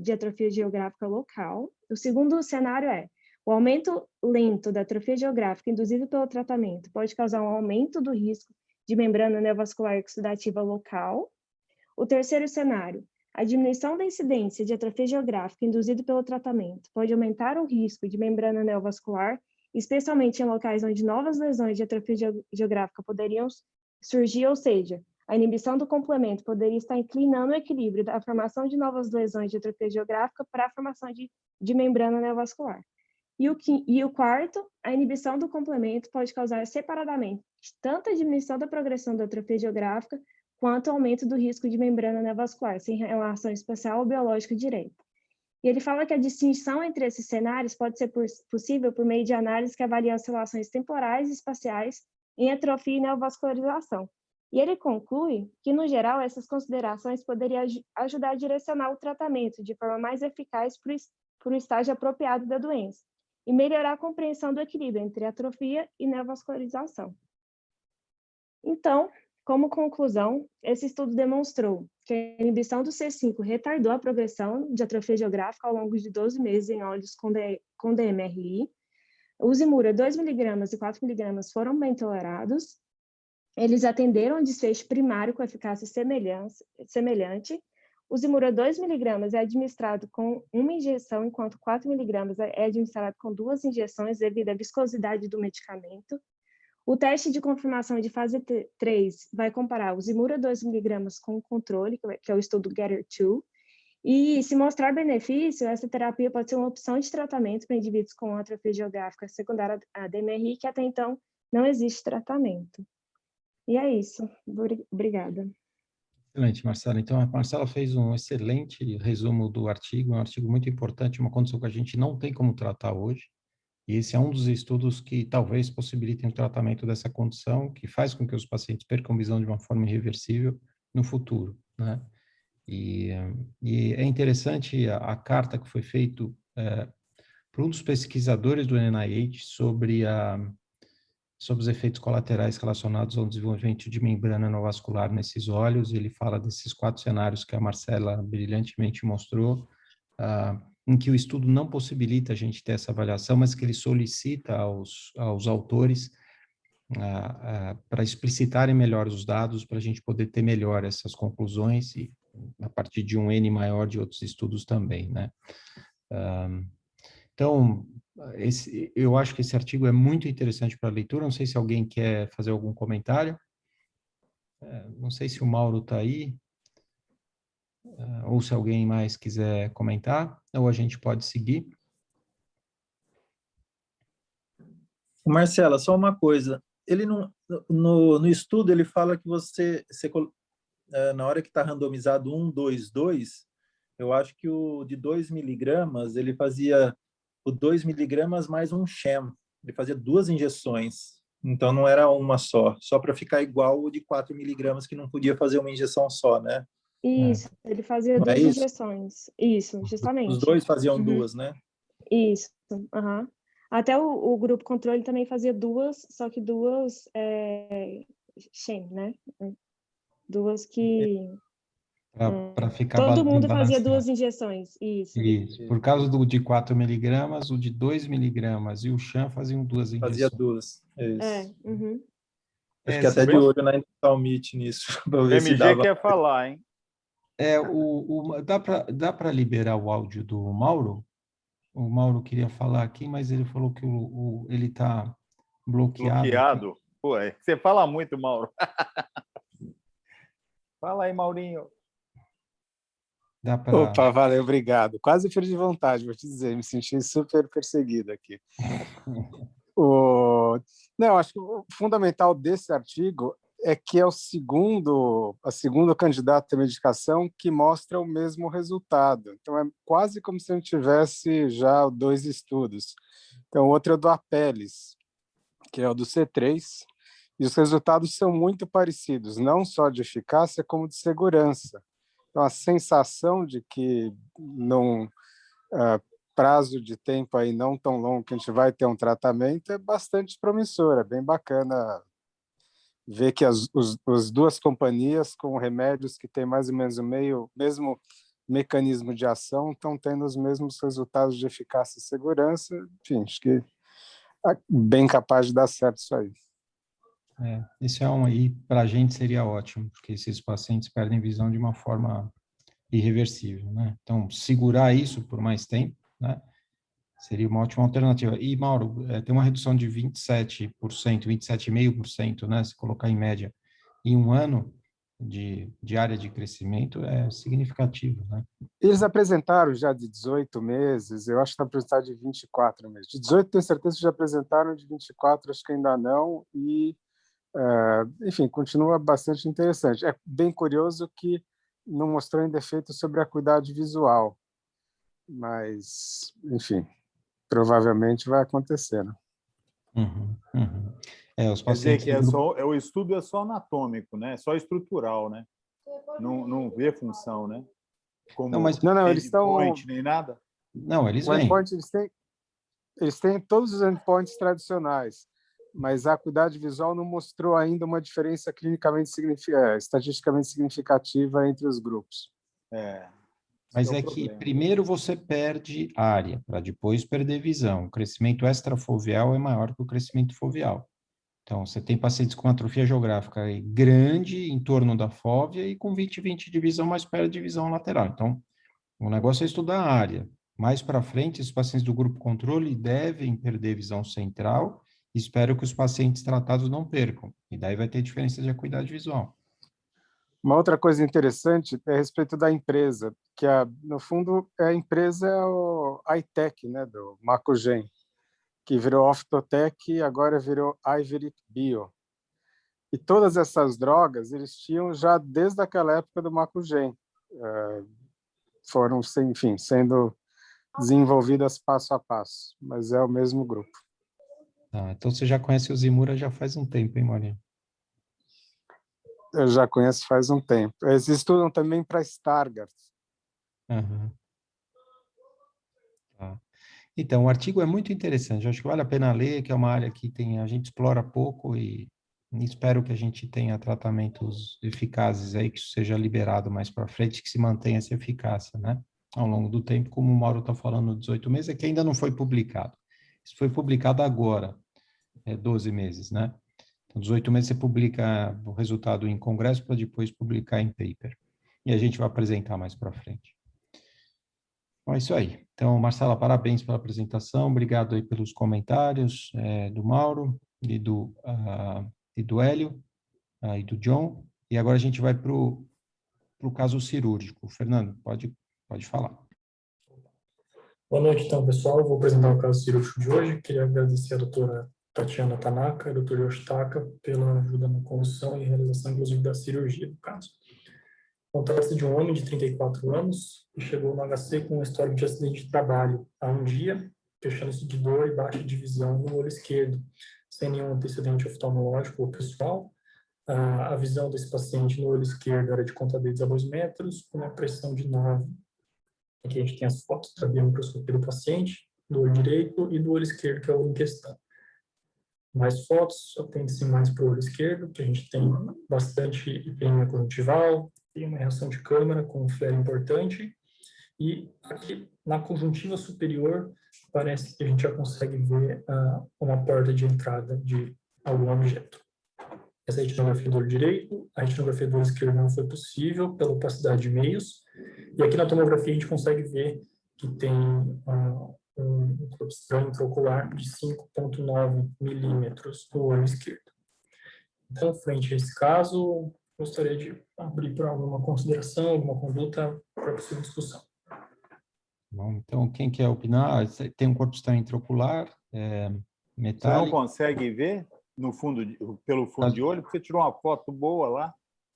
de atrofia geográfica local. O segundo cenário o aumento lento da atrofia geográfica induzido pelo tratamento pode causar um aumento do risco de membrana neovascular oxidativa local. O terceiro cenário, a diminuição da incidência de atrofia geográfica induzida pelo tratamento pode aumentar o risco de membrana neovascular especialmente em locais onde novas lesões de atrofia geográfica poderiam surgir, ou seja, a inibição do complemento poderia estar inclinando o equilíbrio da formação de novas lesões de atrofia geográfica para a formação de membrana neovascular. E o quarto, a inibição do complemento pode causar separadamente tanto a diminuição da progressão da atrofia geográfica quanto o aumento do risco de membrana neovascular, sem relação espacial ou biológica direta. E ele fala que a distinção entre esses cenários pode ser possível por meio de análises que avaliam as relações temporais e espaciais em atrofia e neovascularização. E ele conclui que, no geral, essas considerações poderiam ajudar a direcionar o tratamento de forma mais eficaz para o estágio apropriado da doença e melhorar a compreensão do equilíbrio entre atrofia e neovascularização. Então, como conclusão, esse estudo demonstrou que a inibição do C5 retardou a progressão de atrofia geográfica ao longo de 12 meses em olhos com DMRI. Os Zimura 2 mg e 4 mg foram bem tolerados. Eles atenderam a desfecho primário com eficácia semelhante. O Zimura 2 mg é administrado com uma injeção, enquanto 4 mg é administrado com 2 injeções devido à viscosidade do medicamento. O teste de confirmação de fase 3 vai comparar o Zimura 2 mg com o controle, que é o estudo GATHER2, e se mostrar benefício, essa terapia pode ser uma opção de tratamento para indivíduos com atrofia geográfica secundária a DMRI, que até então não existe tratamento. E é isso. Obrigada. Excelente, Marcela. Então, a Marcela fez um excelente resumo do artigo, um artigo muito importante, uma condição que a gente não tem como tratar hoje. E esse é um dos estudos que talvez possibilitem o tratamento dessa condição, que faz com que os pacientes percam visão de uma forma irreversível no futuro, né? E é interessante a carta que foi feita por um dos pesquisadores do NIH sobre os efeitos colaterais relacionados ao desenvolvimento de membrana neovascular nesses olhos. Ele fala desses 4 cenários que a Marcela brilhantemente mostrou, em que o estudo não possibilita a gente ter essa avaliação, mas que ele solicita aos autores para explicitarem melhor os dados, para a gente poder ter melhor essas conclusões, e a partir de um N maior de outros estudos também, né? Então, eu acho que esse artigo é muito interessante para a leitura. Não sei se alguém quer fazer algum comentário. Não sei se o Mauro está aí, ou se alguém mais quiser comentar, ou a gente pode seguir. Marcela, só uma coisa. Ele no estudo, ele fala que você na hora que está randomizado 1, 2, 2, eu acho que o de 2 miligramas, ele fazia o 2 miligramas mais um sham. Ele fazia 2 injeções. Então, não era uma só para ficar igual o de 4 miligramas, que não podia fazer uma injeção só, né? Isso, ele fazia não 2 é isso? injeções. Isso, justamente. Os 2 faziam 2, né? Isso, Até o grupo controle também fazia 2, só que 2 sham, né? 2 que... Para ficar todo mundo fazia balanceado. 2 injeções, isso. Por causa do de 4 miligramas, o de 2 miligramas e o sham faziam 2 injeções. Fazia 2, isso. Acho que até de olho na Intalmit nisso, para ver se dava. quer falar, hein? Dá para liberar o áudio do Mauro? O Mauro queria falar aqui, mas ele falou que ele está bloqueado. Bloqueado? Pô, você fala muito, Mauro. Fala aí, Maurinho. Opa, valeu, obrigado. Quase perdi vontade, vou te dizer, me senti super perseguido aqui. Não, acho que o fundamental desse artigo é que é a segunda candidata à medicação que mostra o mesmo resultado. Então, é quase como se a gente tivesse já 2 estudos. Então, o outro é do Apellis, que é o do C3, e os resultados são muito parecidos, não só de eficácia, como de segurança. Então, a sensação de que num prazo de tempo aí não tão longo que a gente vai ter um tratamento é bastante promissora, bem bacana ver que as 2 companhias com remédios que têm mais ou menos o mesmo mecanismo de ação estão tendo os mesmos resultados de eficácia e segurança. Enfim, acho que é bem capaz de dar certo isso aí. Isso aí para a gente seria ótimo, porque esses pacientes perdem visão de uma forma irreversível, né? Então, segurar isso por mais tempo, né? Seria uma ótima alternativa. E, Mauro, tem uma redução de 27%, 27,5%, né? Se colocar em média, em um ano de área de crescimento é significativo, né? Eles apresentaram já de 18 meses, eu acho que está apresentado de 24 meses. De 18, tenho certeza que já apresentaram, de 24, acho que ainda não, e, enfim, continua bastante interessante. É bem curioso que não mostrou ainda efeito sobre a acuidade visual, mas, enfim, provavelmente vai acontecer, né? Uhum, uhum. Os Quer dizer pacientes que o estudo é só anatômico, né? Só estrutural, né? Não vê função, né? Como Não, mas não, eles estão... endpoint, nem nada? Não, eles O vêm. endpoint, eles têm todos os endpoints tradicionais, mas a acuidade visual não mostrou ainda uma diferença clinicamente estatisticamente significativa entre os grupos. Mas é o é que problema. primeiro você perde área, para depois perder visão. O crescimento extrafoveal é maior que o crescimento foveal. Então, você tem pacientes com atrofia geográfica grande em torno da fóvea e com 20/20 de visão, mas perde visão lateral. Então, o negócio é estudar a área. Mais para frente, os pacientes do grupo controle devem perder visão central. Espero que os pacientes tratados não percam. E daí vai ter diferença de acuidade visual. Uma outra coisa interessante é a respeito da empresa, que no fundo a empresa é o iTech, né, do Macugen, que virou Oftotec e agora virou Iveric Bio. E todas essas drogas eles tinham já desde aquela época do Macugen. Foram, enfim, sendo desenvolvidas passo a passo, mas é o mesmo grupo. Então você já conhece o Zimura já faz um tempo, hein, Maurinho? Eu já conheço faz um tempo. Eles estudam também para Stargardt. Uhum. Tá. Então, o artigo é muito interessante. Eu acho que vale a pena ler, que é uma área que a gente explora pouco e espero que a gente tenha tratamentos eficazes aí, que isso seja liberado mais para frente, que se mantenha essa eficácia, né? Ao longo do tempo, como o Mauro está falando, 18 meses, é que ainda não foi publicado. Isso foi publicado agora, 12 meses, né? Então, 18 meses você publica o resultado em congresso para depois publicar em paper. E a gente vai apresentar mais para frente. Bom, é isso aí. Então, Marcela, parabéns pela apresentação. Obrigado aí pelos comentários do Mauro e do Hélio e do John. E agora a gente vai para o caso cirúrgico. Fernando, pode falar. Boa noite, então, pessoal. Eu vou apresentar o caso cirúrgico de hoje. Queria agradecer a doutora Tatiana Tanaka e ao doutor Yoshitaka pela ajuda na condução e realização, inclusive, da cirurgia do caso. Então, trata-se de um homem de 34 anos que chegou no HC com um histórico de acidente de trabalho há um dia, queixando-se de dor e baixa de visão no olho esquerdo, sem nenhum antecedente oftalmológico ou pessoal. A visão desse paciente no olho esquerdo era de conta dedos a 2 metros, com uma pressão de 9. Aqui a gente tem as fotos da biomicroscopia do paciente, do olho direito e do olho esquerdo, que é o olho em questão. Mais fotos, atende-se mais para o olho esquerdo, que a gente tem bastante hiperemia conjuntival, tem uma reação de câmara com um flare importante, e aqui na conjuntiva superior parece que a gente já consegue ver uma porta de entrada de algum objeto. Essa é a retinografia do olho direito, a retinografia do olho esquerdo não foi possível pela opacidade de meios, e aqui na tomografia a gente consegue ver que tem um corpo estranho intraocular de 5,9 milímetros no olho esquerdo. Então, frente a esse caso, gostaria de abrir para alguma consideração, alguma conduta para possível discussão. Bom, então, quem quer opinar? Tem um corpo estranho intraocular, metálico. Você não consegue ver pelo fundo de olho? Porque você tirou uma foto boa lá.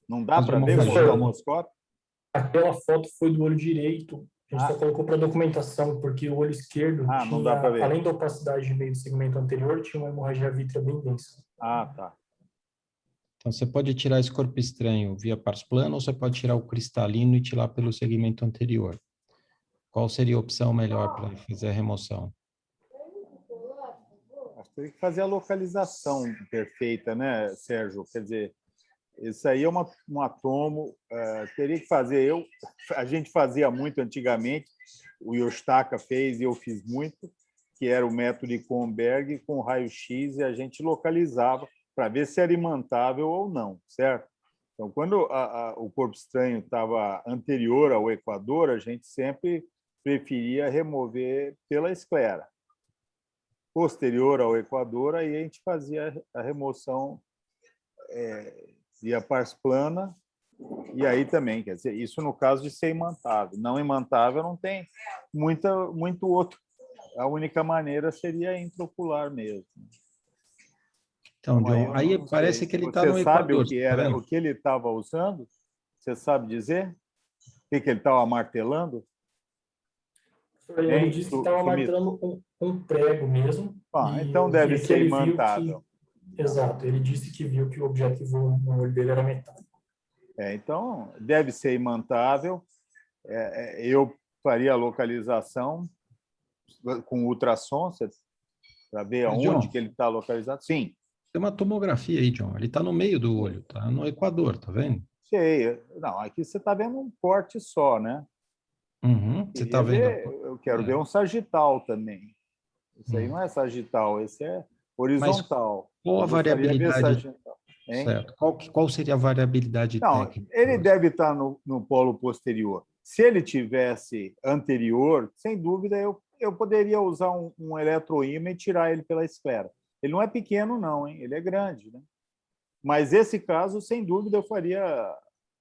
Não dá para ver com o oftalmoscópio? Aquela foto foi do olho direito. A gente só colocou para documentação, porque o olho esquerdo tinha, não dá para ver. Além da opacidade de meio do segmento anterior, tinha uma hemorragia vítrea bem densa. Tá. Então, você pode tirar esse corpo estranho via pars plano ou você pode tirar o cristalino e tirar pelo segmento anterior. Qual seria a opção melhor para fazer a remoção? Tem que fazer a localização perfeita, né, Sérgio? Quer dizer, isso aí é um atomo, teria que fazer. A gente fazia muito antigamente, o Yoshitaka fez e eu fiz muito, que era o método de Kronberg com raio-x, e a gente localizava para ver se era imantável ou não, certo? Então, quando o corpo estranho estava anterior ao equador, a gente sempre preferia remover pela esclera. posterior ao equador, aí a gente fazia a remoção via pars plana, e aí também, quer dizer, isso no caso de ser imantável. Não imantável não tem muito outro. A única maneira seria intraocular mesmo. Então, John, aí parece que ele está no Equador. Você sabe o que ele estava usando? Você sabe dizer? O que ele estava martelando? Ele disse que estava martelando um prego mesmo. Então deve ser imantável. Exato, ele disse que viu que o objetivo no olho dele era metálico. Então, deve ser imantável. Eu faria a localização com ultrassom, para ver aonde que ele está localizado. Sim. Tem uma tomografia aí, John. Ele está no meio do olho, tá no Equador, tá vendo? Sei. Não, aqui você está vendo um corte só, né? Uhum, você está vendo? Eu quero ver um sagital também. Isso aí não é sagital, esse é horizontal. Mas qual a variabilidade? Certo. Qual seria a variabilidade técnica? Ele deve estar no polo posterior. Se ele tivesse anterior, sem dúvida, eu poderia usar um eletroímã e tirar ele pela esfera. Ele não é pequeno, não, hein? Ele é grande, né? Mas esse caso, sem dúvida, eu faria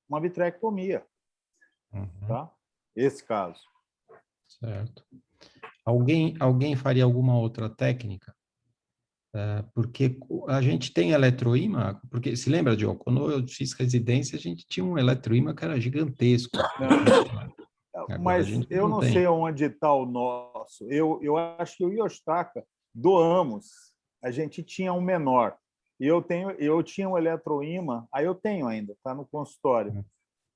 uma vitrectomia. Tá? Esse caso. Certo. Alguém faria alguma outra técnica? Porque a gente tem eletroímã, porque se lembra, Diogo, quando eu fiz residência, a gente tinha um eletroímã que era gigantesco. Mas eu não sei onde está o nosso. Eu acho que o Yoshitaka doamos. A gente tinha um menor. E eu tinha um eletroímã, aí eu tenho ainda, está no consultório.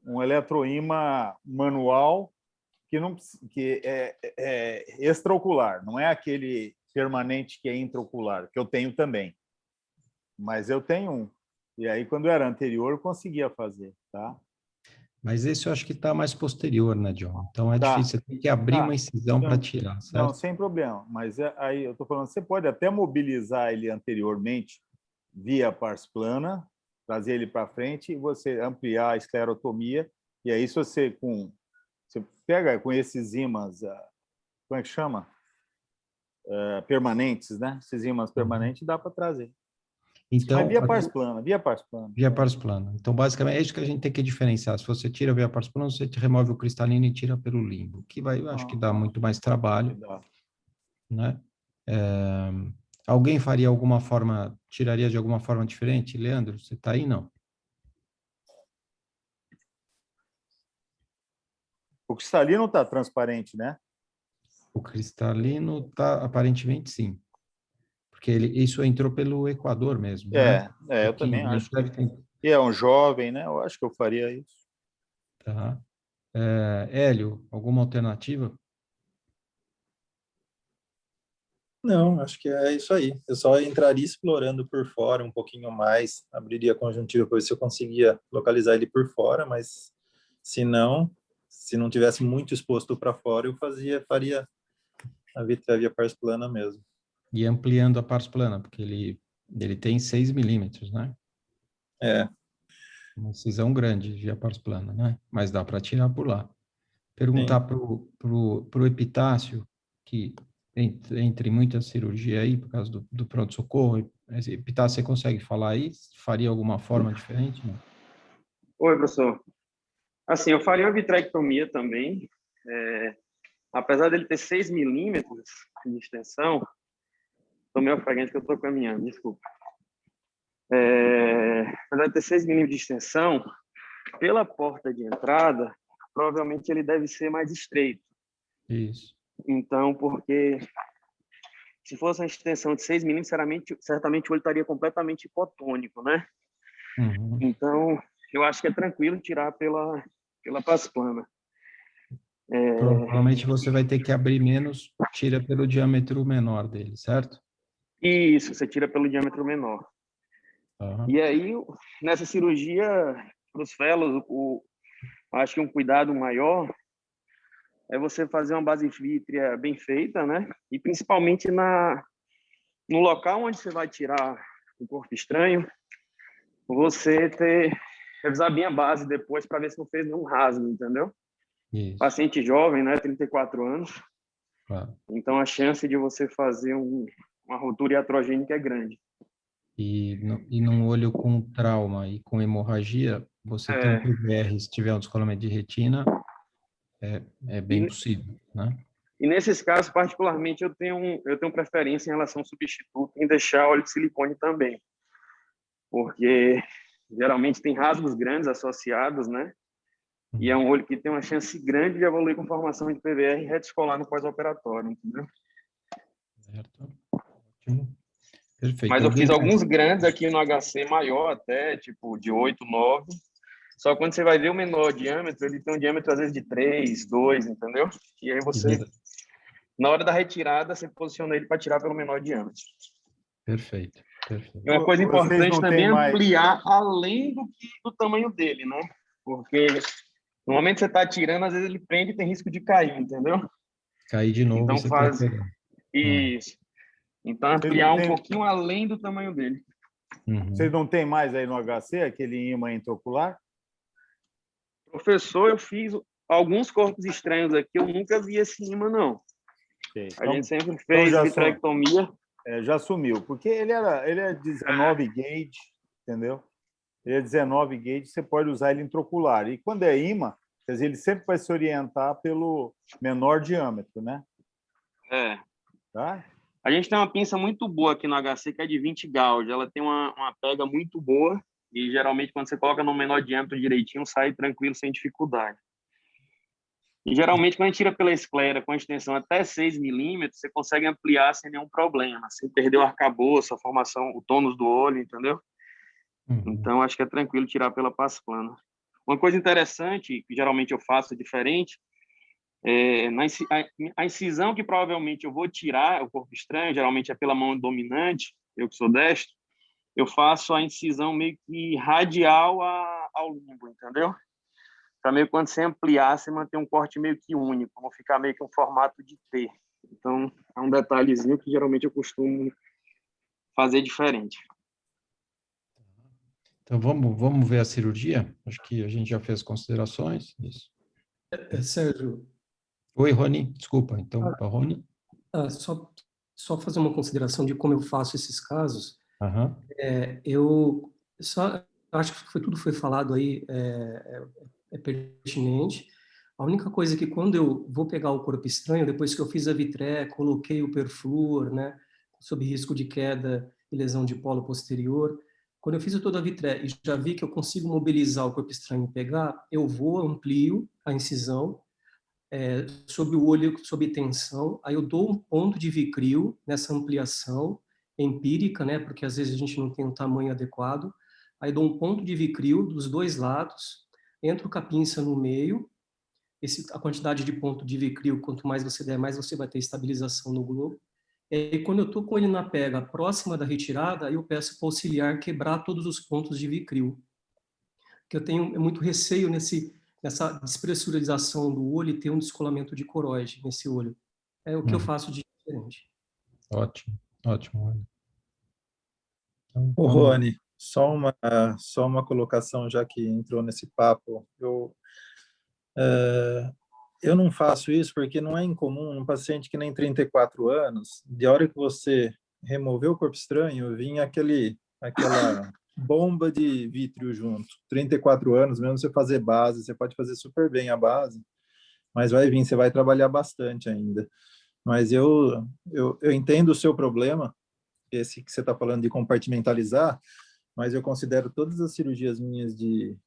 Um eletroímã manual que é extraocular, não é aquele permanente que é intraocular, que eu tenho também. Mas eu tenho um. E aí, quando era anterior, eu conseguia fazer, tá? Mas esse eu acho que está mais posterior, né, John? Então é difícil, você tem que abrir uma incisão para tirar, certo? Não, sem problema. Mas aí eu estou falando, você pode até mobilizar ele anteriormente via pars plana, trazer ele para frente e você ampliar a esclerotomia. E aí, se você pega com esses ímãs, como é que chama? Permanentes, né? Esses ímãs permanentes dá para trazer. Então, mas via pars plana. Via pars plana. Então, basicamente, é isso que a gente tem que diferenciar. Se você tira via pars plana, você remove o cristalino e tira pelo limbo, que vai, eu acho que dá muito mais trabalho, né? Alguém faria alguma forma, tiraria de alguma forma diferente? Leandro, você está aí? Não. O cristalino está transparente, né? O cristalino está, aparentemente, sim. Porque isso entrou pelo Equador mesmo, né? Eu também acho. E é um jovem, né? Eu acho que eu faria isso. Tá. Hélio, alguma alternativa? Não, acho que é isso aí. Eu só entraria explorando por fora um pouquinho mais, abriria a conjuntiva para ver se eu conseguia localizar ele por fora, mas se não tivesse muito exposto para fora, eu faria a vitrévia pars plana mesmo. E ampliando a pars plana, porque ele tem 6 milímetros, né? Uma incisão grande via pars plana, né? Mas dá para tirar por lá. Perguntar para o Epitácio, que entre muita cirurgia aí, por causa do pronto-socorro, Epitácio, você consegue falar aí? Faria alguma forma diferente? Não? Oi, professor. Assim, eu faria uma vitrectomia também. Apesar dele ter 6 milímetros de extensão, estou meio ofegante que eu estou caminhando, desculpa. Apesar de ter 6 milímetros de extensão, pela porta de entrada, provavelmente ele deve ser mais estreito. Isso. Então, porque se fosse uma extensão de 6 milímetros, certamente o olho estaria completamente hipotônico, né? Uhum. Então, eu acho que é tranquilo tirar pela pars plana. Provavelmente você vai ter que abrir menos, tira pelo diâmetro menor dele, certo? Isso, você tira pelo diâmetro menor. Uhum. E aí, nessa cirurgia, para os fellows, acho que um cuidado maior é você fazer uma base vítrea bem feita, né? E principalmente no local onde você vai tirar o corpo estranho, você revisar bem a base depois para ver se não fez nenhum rasgo, entendeu? Isso. Paciente jovem, né? 34 anos. Claro. Então, a chance de você fazer um uma ruptura iatrogênica grande. E num olho com trauma e com hemorragia, você ter um PVR, se tiver um descolamento de retina, é bem possível, né? E nesses casos, particularmente, eu tenho preferência em relação ao substituto em deixar óleo de silicone também, porque geralmente tem rasgos grandes associados, né? E é um olho que tem uma chance grande de evoluir com formação de PVR e redescolar no pós-operatório, entendeu? Certo. Ótimo. Perfeito. Mas eu fiz alguns grandes aqui no HC maior até, tipo de 8, 9. Só que quando você vai ver o menor diâmetro, ele tem um diâmetro às vezes de 3, 2, entendeu? E aí você, na hora da retirada, você posiciona ele para tirar pelo menor diâmetro. Perfeito. Perfeito. E uma coisa importante também é ampliar além do tamanho dele, né? Porque no momento que você está tirando, às vezes ele prende e tem risco de cair, entendeu? Cair de novo. Então você faz tem... isso. Então ampliar um pouquinho além do tamanho dele. Vocês não tem mais aí no HC aquele ímã intraocular? Professor, eu fiz alguns corpos estranhos aqui, eu nunca vi esse ímã, não. Okay. A gente sempre fez vitrectomia. Já sumiu, porque ele é 19 gauge, entendeu? Ele é 19 gauge, você pode usar ele intraocular. E quando é ímã, quer dizer, ele sempre vai se orientar pelo menor diâmetro, né? Tá? A gente tem uma pinça muito boa aqui no HC, que é de 20 gauge. Ela tem uma pega muito boa e, geralmente, quando você coloca no menor diâmetro direitinho, sai tranquilo, sem dificuldade. E, geralmente, quando a gente tira pela esclera com a extensão até 6 milímetros, você consegue ampliar sem nenhum problema, sem perder o arcabouço, a formação, o tônus do olho, entendeu? Então, acho que é tranquilo tirar pela paz plana. Uma coisa interessante, que geralmente eu faço diferente, a incisão que provavelmente eu vou tirar, o corpo estranho, geralmente é pela mão dominante, eu que sou destro, eu faço a incisão meio que radial ao limbo, entendeu? Para meio que quando você ampliar, você manter um corte meio que único, não ficar meio que um formato de T. Então, é um detalhezinho que geralmente eu costumo fazer diferente. Então, vamos ver a cirurgia? Acho que a gente já fez considerações. Isso. Sérgio. Oi, Rony. Desculpa. Então, Rony. Só fazer uma consideração de como eu faço esses casos. Uhum. Eu só acho que tudo foi falado aí é pertinente. A única coisa é que quando eu vou pegar o corpo estranho, depois que eu fiz a vitré, coloquei o perfluor, né, sob risco de queda e lesão de polo posterior, quando eu fiz toda a vitré e já vi que eu consigo mobilizar o corpo estranho e pegar, eu amplio a incisão sob o olho, sob tensão, aí eu dou um ponto de Vicryl nessa ampliação empírica, né, porque às vezes a gente não tem um tamanho adequado, aí dou um ponto de Vicryl dos dois lados, entro com a pinça no meio, a quantidade de ponto de Vicryl, quanto mais você der, mais você vai ter estabilização no globo. E quando eu estou com ele na pega próxima da retirada, eu peço para o auxiliar quebrar todos os pontos de Vicryl. Porque eu tenho muito receio nessa despressurização do olho e ter um descolamento de coroide nesse olho. É o que eu faço de diferente. Ótimo, ótimo. Então, Rony, só uma colocação, já que entrou nesse papo. Eu não faço isso porque não é incomum um paciente que nem 34 anos, de hora que você removeu o corpo estranho, vinha aquela bomba de vítreo junto. 34 anos, mesmo você fazer base, você pode fazer super bem a base, mas vai vir, você vai trabalhar bastante ainda. Mas eu entendo o seu problema, esse que você está falando de compartimentalizar, mas eu considero todas as cirurgias minhas de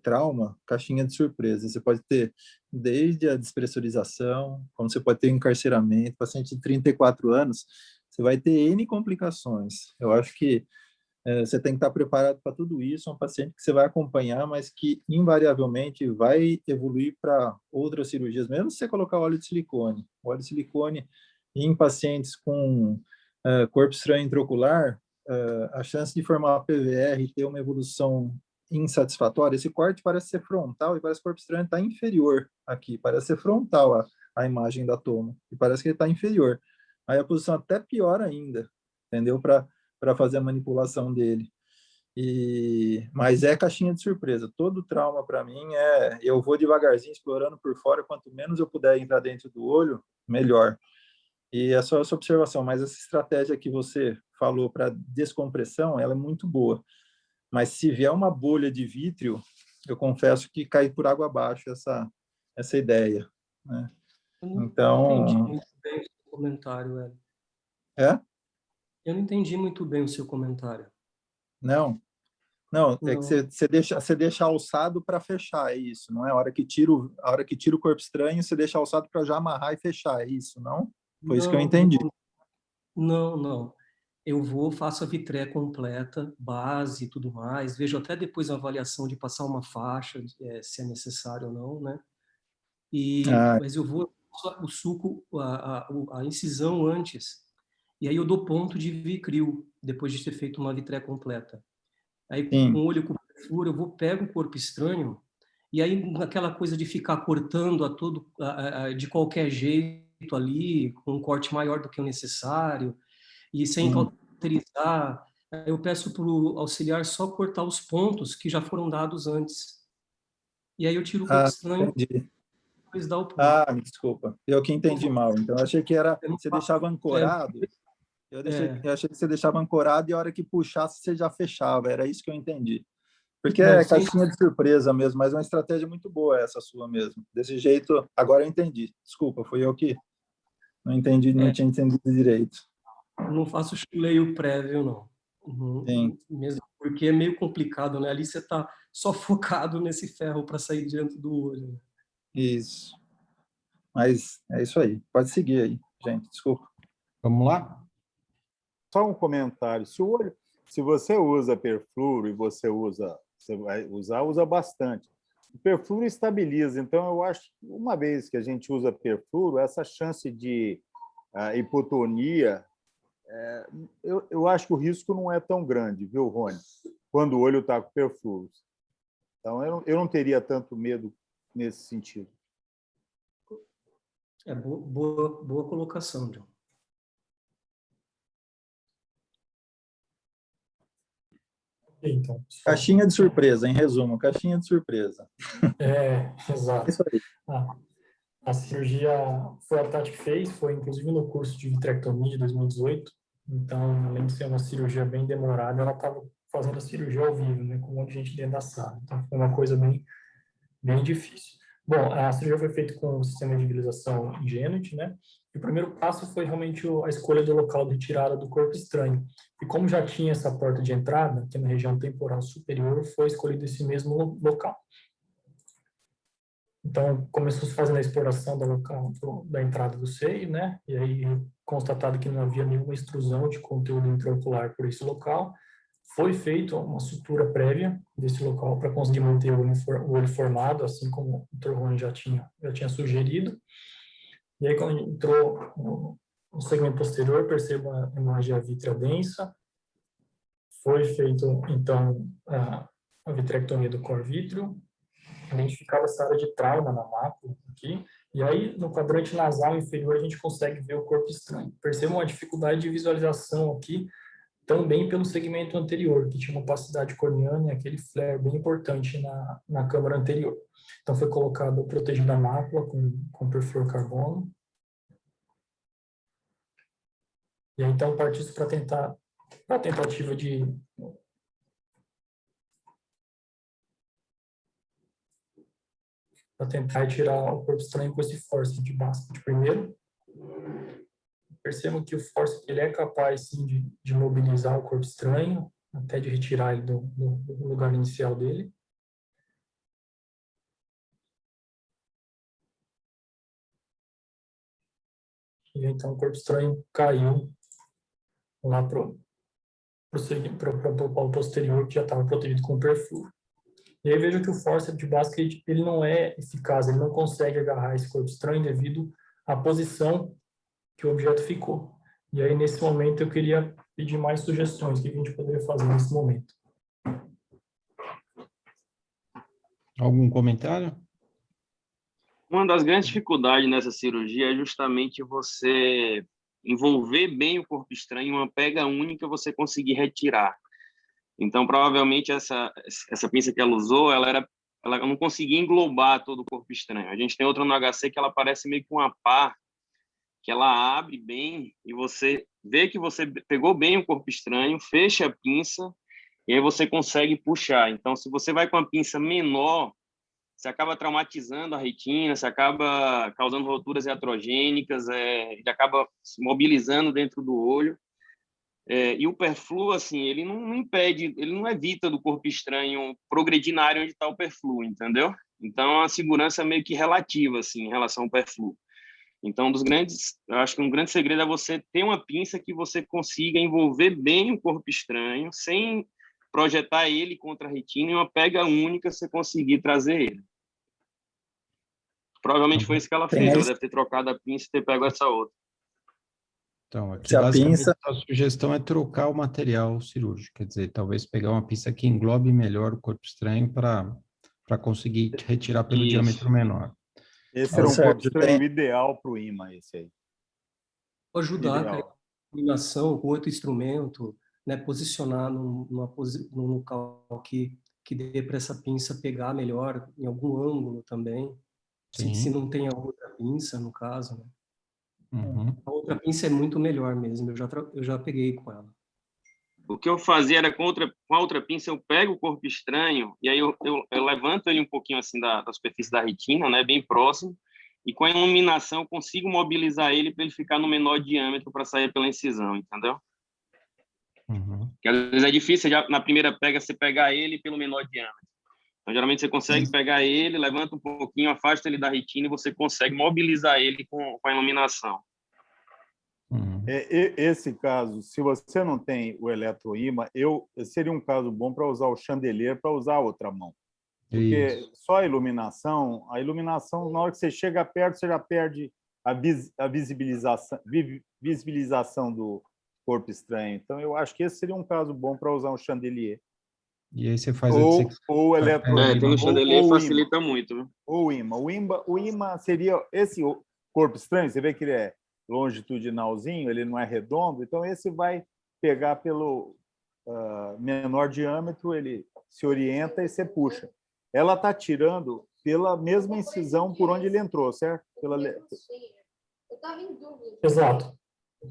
trauma caixinha de surpresa. Você pode ter desde a despressurização, como você pode ter encarceramento, paciente de 34 anos, você vai ter N complicações. Eu acho que você tem que estar preparado para tudo isso, é um paciente que você vai acompanhar, mas que invariavelmente vai evoluir para outras cirurgias, mesmo se você colocar óleo de silicone. O óleo de silicone em pacientes com corpo estranho intraocular, a chance de formar PVR e ter uma evolução insatisfatória, esse corte parece ser frontal e parece que o corpo estranho está inferior aqui, parece ser frontal a imagem da toma, e parece que ele está inferior. Aí a posição até pior ainda, entendeu? Para fazer a manipulação dele. Mas é caixinha de surpresa. Todo trauma, para mim, eu vou devagarzinho, explorando por fora. Quanto menos eu puder entrar dentro do olho, melhor. E é só essa observação, mas essa estratégia que você falou para descompressão, ela é muito boa. Mas se vier uma bolha de vítreo, eu confesso que cai por água abaixo essa ideia, né? Eu não Então, entendi muito bem o seu comentário, Hélio. é? Eu não entendi muito bem o seu comentário. Não, é que você deixa alçado para fechar, é isso, não é? A hora que tira o corpo estranho, você deixa alçado para já amarrar e fechar, é isso, não? Foi isso que eu entendi. Não. Eu faço a vitré completa, base e tudo mais, vejo até depois a avaliação de passar uma faixa, se é necessário ou não, né? Mas eu vou o suco, a incisão antes, e aí eu dou ponto de Vicril, depois de ter feito uma vitré completa. Aí, com o olho com perfura, eu pego o corpo estranho, e aí aquela coisa de ficar cortando de qualquer jeito ali, com um corte maior do que o necessário, e sem cauterizar, eu peço para o auxiliar só cortar os pontos que já foram dados antes. E aí eu tiro o corpo estranho, entendi. depois dá o ponto. Me desculpa, eu que entendi mal. Então, eu achei que você deixava ancorado. Eu achei que você deixava ancorado e a hora que puxasse, você já fechava. Era isso que eu entendi. Porque é caixinha de surpresa mesmo, mas é uma estratégia muito boa essa sua mesmo. Desse jeito, agora eu entendi. Desculpa, fui eu que não entendi, não tinha entendido direito. Eu não faço chuleio prévio, não. Sim. Mesmo porque é meio complicado, né? Ali você está só focado nesse ferro para sair diante do olho. Né? Isso. Mas é isso aí. Pode seguir aí, gente. Desculpa. Vamos lá? Só um comentário. Se você usa perfluoro e você vai usa bastante. O perfluoro estabiliza. Então, eu acho que uma vez que a gente usa perfluoro, essa chance de hipotonia, eu acho que o risco não é tão grande, viu, Rony? Quando o olho está com perfluoro. Então, eu não teria tanto medo nesse sentido. Boa colocação, John. Então, caixinha de surpresa, em resumo, caixinha de surpresa. Exato. Isso aí. A cirurgia foi a Tati que fez, foi inclusive no curso de vitrectomia de 2018. Então, além de ser uma cirurgia bem demorada, ela estava fazendo a cirurgia ao vivo, né, com um monte de gente dentro da sala. Então, foi uma coisa bem difícil. Bom, a cirurgia foi feita com o sistema de visualização Ingenuity, né? E o primeiro passo foi realmente a escolha do local de retirada do corpo estranho. E como já tinha essa porta de entrada, aqui na região temporal superior, foi escolhido esse mesmo local. Então, começou-se fazendo a exploração do local da entrada do seio, né? E aí, constatado que não havia nenhuma extrusão de conteúdo intraocular por esse local, foi feita uma sutura prévia desse local para conseguir manter o olho formado, assim como o Dr. Rony já tinha sugerido. E aí, quando entrou no segmento posterior, percebo a hemorragia vítrea densa. Foi feito, então, a vitrectomia do cor vítreo, identificava essa área de trauma na mácula aqui, e aí no quadrante nasal inferior a gente consegue ver o corpo estranho. Percebam a dificuldade de visualização aqui, também pelo segmento anterior, que tinha uma opacidade corneana e aquele flare bem importante na câmara anterior. Então foi colocado protegido a mácula com perfluorocarbono. E aí então partiu-se para a tentativa de para tentar tirar o corpo estranho com esse forceps de basket primeiro. Percebam que o forceps ele é capaz, sim, de mobilizar o corpo estranho, até de retirar ele do lugar inicial dele. E então o corpo estranho caiu lá para o polo posterior, que já estava protegido com perfluoro. E aí vejo que o forceps de basket ele não é eficaz, ele não consegue agarrar esse corpo estranho devido à posição que o objeto ficou. E aí, nesse momento, eu queria pedir mais sugestões, o que a gente poderia fazer nesse momento. Algum comentário? Uma das grandes dificuldades nessa cirurgia é justamente você envolver bem o corpo estranho em uma pega única, você conseguir retirar. Então, provavelmente, essa pinça que ela usou, ela não conseguia englobar todo o corpo estranho. A gente tem outra no HC que ela parece meio que uma pá, que ela abre bem e você vê que você pegou bem o corpo estranho, fecha a pinça e aí você consegue puxar. Então, se você vai com a pinça menor, você acaba traumatizando a retina, você acaba causando rupturas iatrogênicas, ele acaba se mobilizando dentro do olho. E o perfluo, assim, ele não impede, ele não evita do corpo estranho progredir na área onde está o perfluo, entendeu? Então, a segurança é meio que relativa, assim, em relação ao perfluo. Então, eu acho que um grande segredo é você ter uma pinça que você consiga envolver bem o corpo estranho, sem projetar ele contra a retina, e uma pega única você conseguir trazer ele. Provavelmente foi isso que ela fez, ela deve ter trocado a pinça e ter pego essa outra. Então, aqui Se a basicamente pinça- a sugestão é trocar o material cirúrgico, quer dizer, talvez pegar uma pinça que englobe melhor o corpo estranho para conseguir retirar pelo Isso. diâmetro menor. Esse era um corpo estranho ideal para o imã, esse aí. Ajudar Ideal. a iluminação com outro instrumento, né, posicionar num local que dê para essa pinça pegar melhor, em algum ângulo também. Se não tem a outra pinça, no caso, né? A outra pinça é muito melhor mesmo, eu já peguei com ela. O que eu fazia era com a outra pinça, eu pego o corpo estranho e aí eu levanto ele um pouquinho assim da superfície da retina, né, bem próximo, e com a iluminação eu consigo mobilizar ele para ele ficar no menor diâmetro para sair pela incisão, entendeu? Porque às vezes é difícil, na primeira pega, você pegar ele pelo menor diâmetro. Então, geralmente você consegue pegar ele, levanta um pouquinho, afasta ele da retina e você consegue mobilizar ele com a iluminação. Esse caso, se você não tem o eletroímã, seria um caso bom para usar o chandelier, para usar a outra mão. Porque só a iluminação, na hora que você chega perto, você já perde a visibilização do corpo estranho. Então, eu acho que esse seria um caso bom para usar um chandelier. E aí você faz ou eletroímã. Tem um chandelier facilita muito. Viu? Ou o imã seria esse corpo estranho, você vê que ele é longitudinalzinho, ele não é redondo, então esse vai pegar pelo menor diâmetro, ele se orienta e você puxa. Ela está tirando pela mesma incisão por onde ele entrou, certo? Eu estava em dúvida. Exato.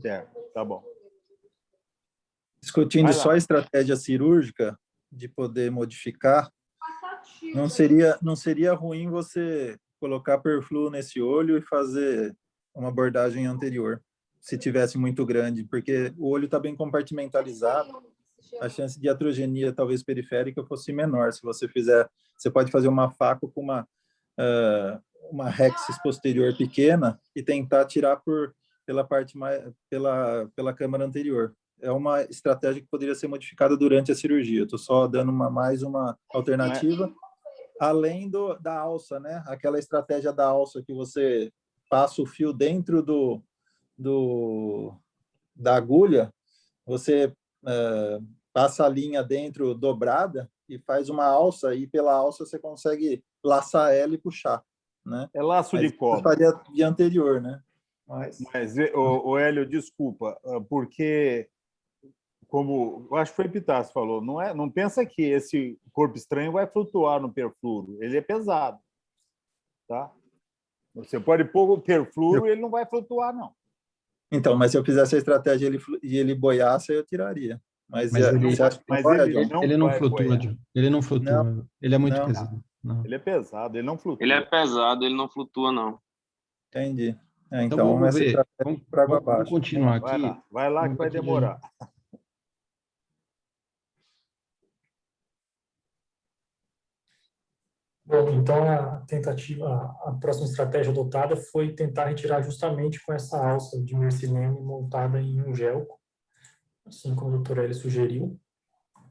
Certo, tá bom. Discutindo só a estratégia cirúrgica de poder modificar, não seria ruim você colocar perfluo nesse olho e fazer uma abordagem anterior, se tivesse muito grande, porque o olho está bem compartimentalizado, a chance de iatrogenia talvez periférica fosse menor. Se você fizer, você pode fazer uma faco com uma rexis posterior pequena e tentar tirar pela parte pela câmara anterior. É uma estratégia que poderia ser modificada durante a cirurgia. Estou só dando mais uma alternativa, além da alça, né? Aquela estratégia da alça que você passa o fio dentro da agulha, você passa a linha dentro dobrada e faz uma alça, e pela alça você consegue laçar ela e puxar, né? É laço de cobre. Faria de anterior, né? Mas o Hélio, desculpa, porque, como eu acho que foi Pitácio falou, não pensa que esse corpo estranho vai flutuar no perfluoro, ele é pesado, tá? Você pode pôr o perfluoro e ele não vai flutuar, não. Então, mas se eu fizesse a estratégia e ele boiasse, eu tiraria. Mas ele não flutua. Ele não flutua. Não, ele é muito pesado. Não. Ele é pesado, ele não flutua. Ele é pesado, ele não flutua, não. Entendi. Então vamos ver. Vamos continuar aqui. Vai lá que vai demorar. Bom, então a próxima estratégia adotada foi tentar retirar justamente com essa alça de mercilene montada em um gelco, assim como o Dr. Hélio sugeriu.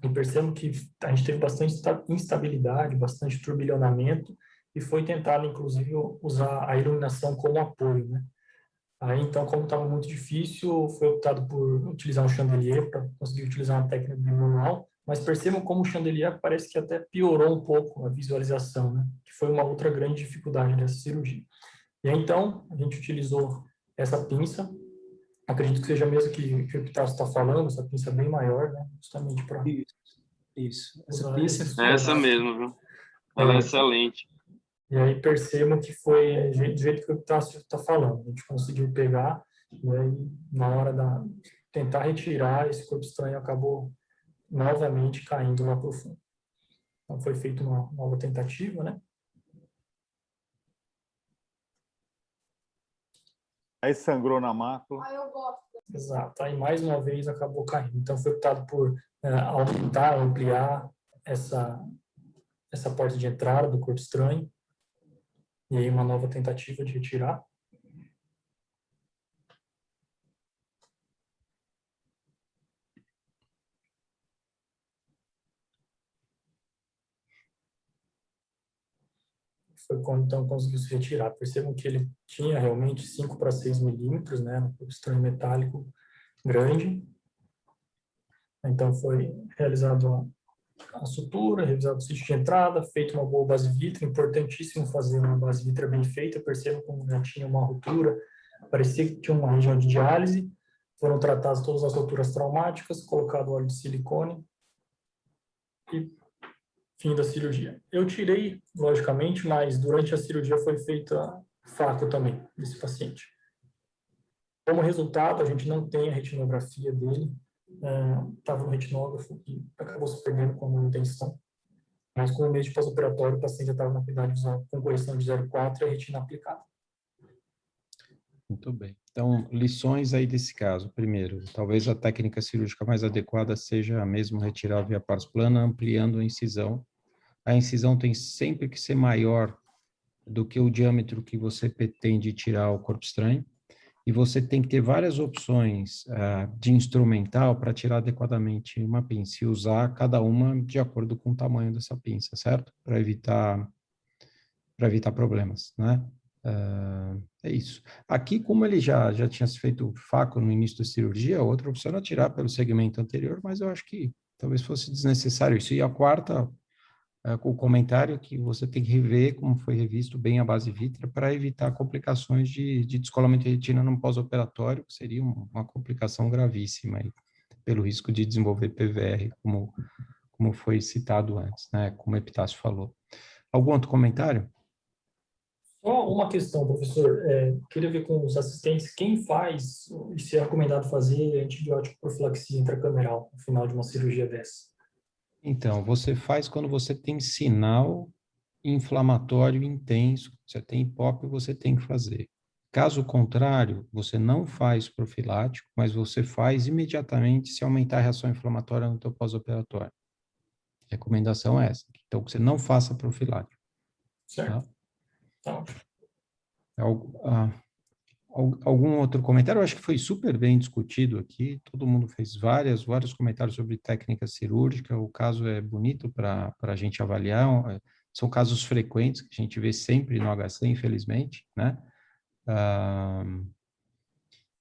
E percebemos que a gente teve bastante instabilidade, bastante turbilhonamento, e foi tentado, inclusive, usar a iluminação como apoio, né? Aí, então, como estava muito difícil, foi optado por utilizar um chandelier para conseguir utilizar uma técnica manual, mas percebam como o chandelier parece que até piorou um pouco a visualização, né? Que foi uma outra grande dificuldade dessa cirurgia. E aí, então, a gente utilizou essa pinça, acredito que seja mesmo que o Pitácio está falando, essa pinça bem maior, né? Justamente para... Isso. Essa pinça é essa mesmo, viu? Ela é excelente. E aí percebam que foi do jeito que o Pitácio está falando. A gente conseguiu pegar E aí, na hora de tentar retirar, esse corpo estranho acabou novamente caindo lá para o fundo. Então, foi feita uma nova tentativa, né? Aí sangrou na mácula. Exato. Aí, mais uma vez, acabou caindo. Então, foi optado por aumentar, ampliar essa porta de entrada do corpo estranho. E aí, uma nova tentativa de retirar. Foi quando, então, conseguiu se retirar. Percebam que ele tinha realmente 5 para 6 milímetros, né, no corpo estranho metálico grande. Então, foi realizado a sutura, revisado o sítio de entrada, feito uma boa base vítrea. Importantíssimo fazer uma base vítrea bem feita. Percebam como já tinha uma ruptura, parecia que tinha uma região de diálise. Foram tratadas todas as rupturas traumáticas, colocado óleo de silicone e fim da cirurgia. Eu tirei, logicamente, mas durante a cirurgia foi feita faco também desse paciente. Como resultado, a gente não tem a retinografia dele, estava no retinógrafo e acabou se perdendo com a intenção. Mas com o mês de pós-operatório, o paciente já estava na acuidade visual com correção de 0,4 e a retina aplicada. Muito bem. Então, lições aí desse caso. Primeiro, talvez a técnica cirúrgica mais adequada seja mesmo retirar via pars plana, ampliando a incisão. A incisão tem sempre que ser maior do que o diâmetro que você pretende tirar o corpo estranho. E você tem que ter várias opções de instrumental para tirar adequadamente uma pinça e usar cada uma de acordo com o tamanho dessa pinça, certo? Para evitar problemas, né? É isso. Aqui, como ele já tinha feito faco no início da cirurgia, outra opção era tirar pelo segmento anterior, mas eu acho que talvez fosse desnecessário isso. E a quarta, com o comentário que você tem que rever como foi revisto bem a base vítrea para evitar complicações de descolamento de retina no pós-operatório, que seria uma complicação gravíssima aí, pelo risco de desenvolver PVR, como foi citado antes, né? Como o Epitácio falou. Algum outro comentário? Só uma questão, professor. Queria ver com os assistentes quem faz e se é recomendado fazer antibiótico profilaxia intracameral no final de uma cirurgia dessa. Então, você faz quando você tem sinal inflamatório intenso, você tem hipópio, você tem que fazer. Caso contrário, você não faz profilático, mas você faz imediatamente se aumentar a reação inflamatória no teu pós-operatório. Recomendação é essa. Então, que você não faça profilático. Certo. Tá? Algum outro comentário? Eu acho que foi super bem discutido aqui, todo mundo fez vários comentários sobre técnica cirúrgica, o caso é bonito para a gente avaliar, são casos frequentes que a gente vê sempre no HC, infelizmente, né?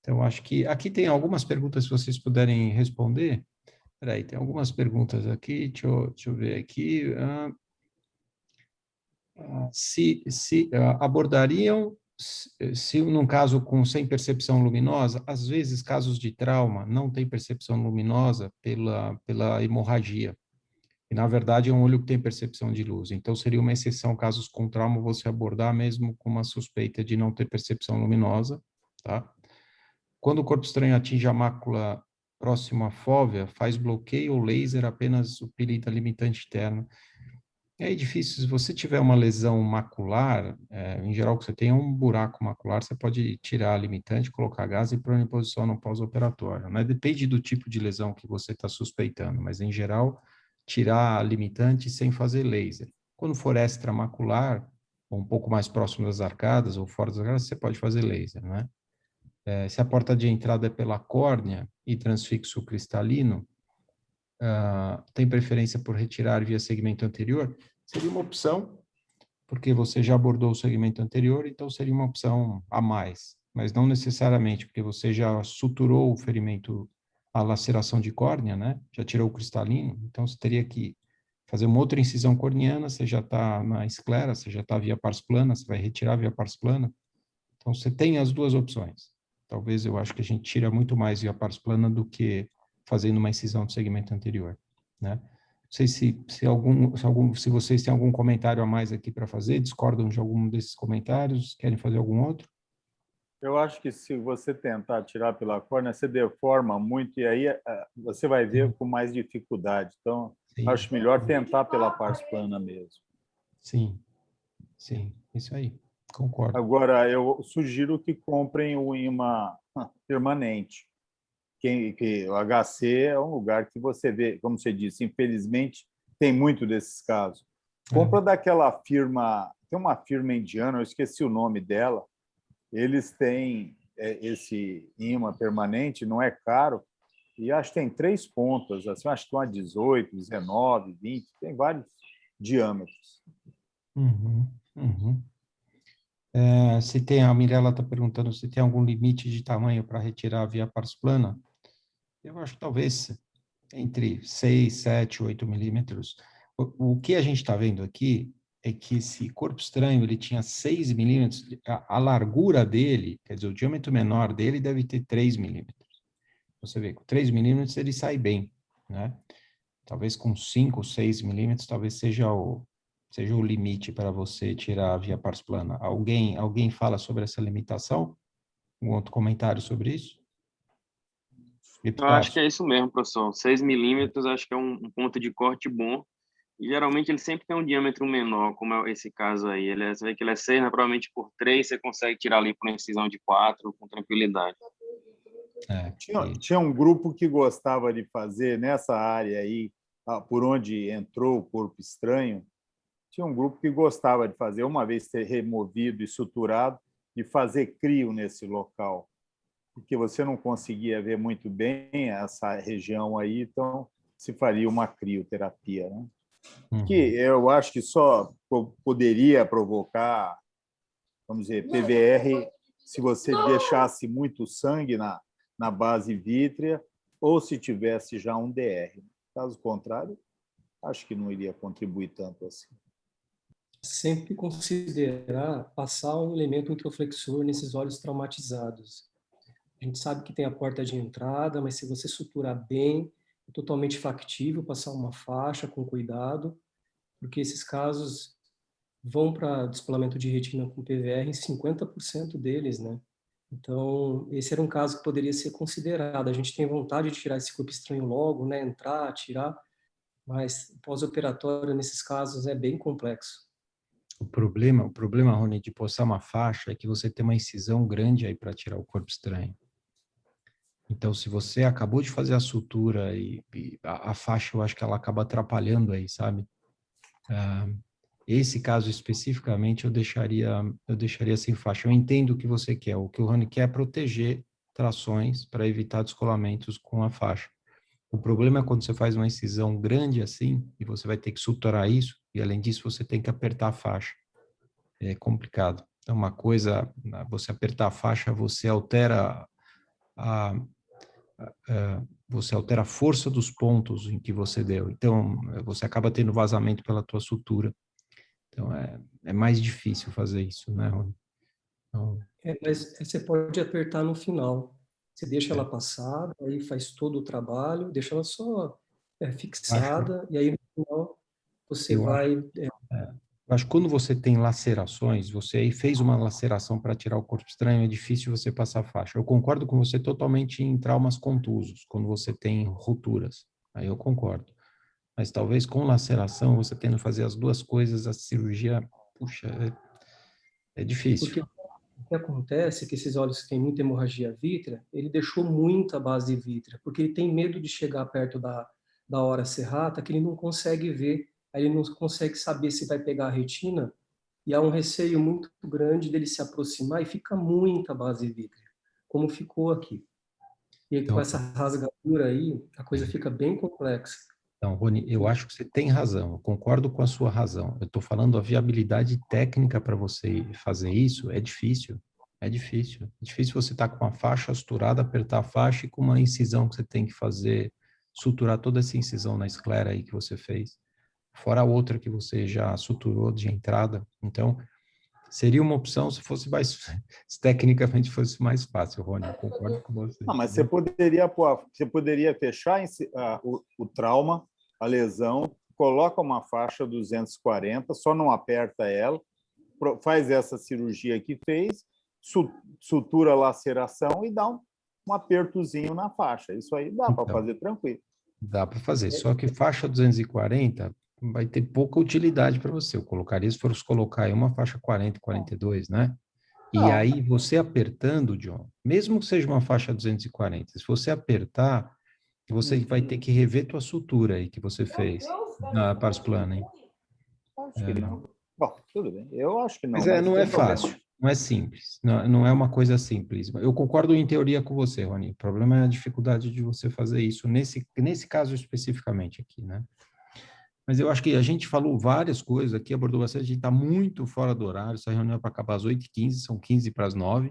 Então, acho que aqui tem algumas perguntas, se vocês puderem responder. Espera aí, tem algumas perguntas aqui, deixa eu ver aqui. Se abordariam, se num caso sem percepção luminosa, às vezes casos de trauma não tem percepção luminosa pela hemorragia. E, na verdade, é um olho que tem percepção de luz. Então, seria uma exceção, casos com trauma, você abordar mesmo com uma suspeita de não ter percepção luminosa, tá? Quando o corpo estranho atinge a mácula próxima à fóvea, faz bloqueio ou laser apenas o período limitante interno. É difícil, se você tiver uma lesão macular, em geral que você tem um buraco macular, você pode tirar a limitante, colocar gás e pôr em posição no pós-operatório, né? Depende do tipo de lesão que você está suspeitando, mas em geral, tirar a limitante sem fazer laser. Quando for extramacular, ou um pouco mais próximo das arcadas, ou fora das arcadas, você pode fazer laser, né? Se a porta de entrada é pela córnea e transfixo cristalino, tem preferência por retirar via segmento anterior, seria uma opção, porque você já abordou o segmento anterior, então seria uma opção a mais, mas não necessariamente, porque você já suturou o ferimento, a laceração de córnea, né? Já tirou o cristalino, então você teria que fazer uma outra incisão corneana, você já está na esclera, você já está via pars plana, você vai retirar via pars plana, então você tem as duas opções. Talvez eu acho que a gente tira muito mais via pars plana do que fazendo uma incisão do segmento anterior, né? Não sei se vocês têm algum comentário a mais aqui para fazer, discordam de algum desses comentários, querem fazer algum outro? Eu acho que se você tentar tirar pela córnea, você deforma muito e aí você vai ver com mais dificuldade. Então, Sim. acho melhor tentar pela parte plana mesmo. Sim, sim, isso aí, concordo. Agora, eu sugiro que comprem o imã permanente. Que o HC é um lugar que você vê, como você disse, infelizmente, tem muito desses casos. Compra daquela firma, tem uma firma indiana, eu esqueci o nome dela, eles têm esse imã permanente, não é caro, e acho que tem 3 pontas, assim, acho que tem uma 18, 19, 20, tem vários diâmetros. Uhum, uhum. Se tem, a Mirella está perguntando se tem algum limite de tamanho para retirar via pars plana. Eu acho que talvez entre 6, 7, 8 milímetros. O que a gente está vendo aqui é que esse corpo estranho ele tinha 6 milímetros, a largura dele, quer dizer, o diâmetro menor dele deve ter 3 milímetros. Você vê, com 3 milímetros ele sai bem, né? Talvez com 5, 6 milímetros, talvez seja o limite para você tirar via pars plana. Alguém fala sobre essa limitação? Um outro comentário sobre isso? Eu acho que é isso mesmo, professor. 6 milímetros acho que é um ponto de corte bom. E geralmente ele sempre tem um diâmetro menor, como é esse caso aí. Você vê que ele é 6, mas provavelmente por 3 você consegue tirar ali por uma incisão de 4 com tranquilidade. Tinha um grupo que gostava de fazer nessa área aí, por onde entrou o corpo estranho, tinha um grupo que gostava de fazer, uma vez ter removido e suturado, e fazer crio nesse local, porque você não conseguia ver muito bem essa região aí, então se faria uma crioterapia, né? Que eu acho que só poderia provocar, vamos dizer, PVR se você deixasse muito sangue na base vítrea ou se tivesse já um DR. Caso contrário, acho que não iria contribuir tanto assim. Sempre considerar passar um elemento introflexor nesses olhos traumatizados. A gente sabe que tem a porta de entrada, mas se você suturar bem, é totalmente factível passar uma faixa com cuidado, porque esses casos vão para descolamento de retina com PVR em 50% deles, né? Então, esse era um caso que poderia ser considerado. A gente tem vontade de tirar esse corpo estranho logo, né? Entrar, tirar, mas pós-operatório, nesses casos, é bem complexo. O problema, Rony, de postar uma faixa é que você tem uma incisão grande aí para tirar o corpo estranho. Então, se você acabou de fazer a sutura e a faixa, eu acho que ela acaba atrapalhando aí, sabe? Esse caso especificamente eu deixaria sem faixa. Eu entendo o que você quer. O que o Rony quer é proteger trações para evitar descolamentos com a faixa. O problema é quando você faz uma incisão grande assim e você vai ter que suturar isso e além disso você tem que apertar a faixa. É complicado. Então, uma coisa, você apertar a faixa, você altera a força dos pontos em que você deu. Então, você acaba tendo vazamento pela tua sutura. Então, é mais difícil fazer isso, né, Rony? Então, mas você pode apertar no final. Você deixa ela passada, aí faz todo o trabalho, deixa ela só fixada, e aí no final você vai... Eu acho que quando você tem lacerações, você aí fez uma laceração para tirar o corpo estranho, é difícil você passar faixa. Eu concordo com você totalmente em traumas contusos, quando você tem rupturas. Aí eu concordo. Mas talvez com laceração, você tendo que fazer as duas coisas, a cirurgia, puxa, é difícil. Porque o que acontece é que esses olhos que têm muita hemorragia vítrea, ele deixou muita base vítrea, porque ele tem medo de chegar perto da hora serrata, que ele não consegue ver, aí ele não consegue saber se vai pegar a retina, e há um receio muito grande dele se aproximar e fica muita base vítrea, como ficou aqui. E aí, com essa rasgadura aí, a coisa fica bem complexa. Então, Rony, eu acho que você tem razão, eu concordo com a sua razão. Eu estou falando a viabilidade técnica para você fazer isso, é difícil. É difícil. É difícil você estar com uma faixa suturada, apertar a faixa e com uma incisão que você tem que fazer, suturar toda essa incisão na esclera aí que você fez, fora a outra que você já suturou de entrada. Então, seria uma opção se fosse mais, se tecnicamente fosse mais fácil, Rony, eu concordo com você. Não, mas você poderia fechar o trauma, a lesão, coloca uma faixa 240, só não aperta ela, faz essa cirurgia que fez, sutura a laceração e dá um apertozinho na faixa. Isso aí dá para fazer tranquilo. Dá para fazer, só que faixa 240 vai ter pouca utilidade para você. Eu colocaria, se for colocar aí uma faixa 40, 42, né? E aí você apertando, John, mesmo que seja uma faixa 240, se você apertar, você vai ter que rever tua sutura aí que você fez na Pars Plana, hein? Acho que não. Bom, tudo bem. Eu acho que não. Mas não é fácil, não é simples, não é uma coisa simples. Eu concordo em teoria com você, Rony. O problema é a dificuldade de você fazer isso nesse caso especificamente aqui, né? Mas eu acho que a gente falou várias coisas aqui, abordou bastante, a gente está muito fora do horário, essa reunião é para acabar às 8h15, são 15 para as 9,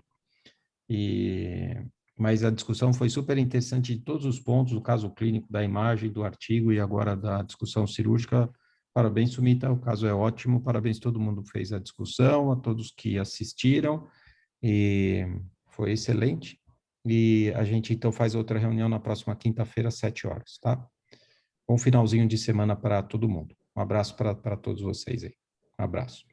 mas a discussão foi super interessante de todos os pontos, do caso clínico, da imagem, do artigo e agora da discussão cirúrgica. Parabéns, Sumita, o caso é ótimo, parabéns a todo mundo que fez a discussão, a todos que assistiram, e foi excelente. E a gente então faz outra reunião na próxima quinta-feira, às 7 horas, tá? Bom finalzinho de semana para todo mundo. Um abraço para todos vocês aí. Um abraço.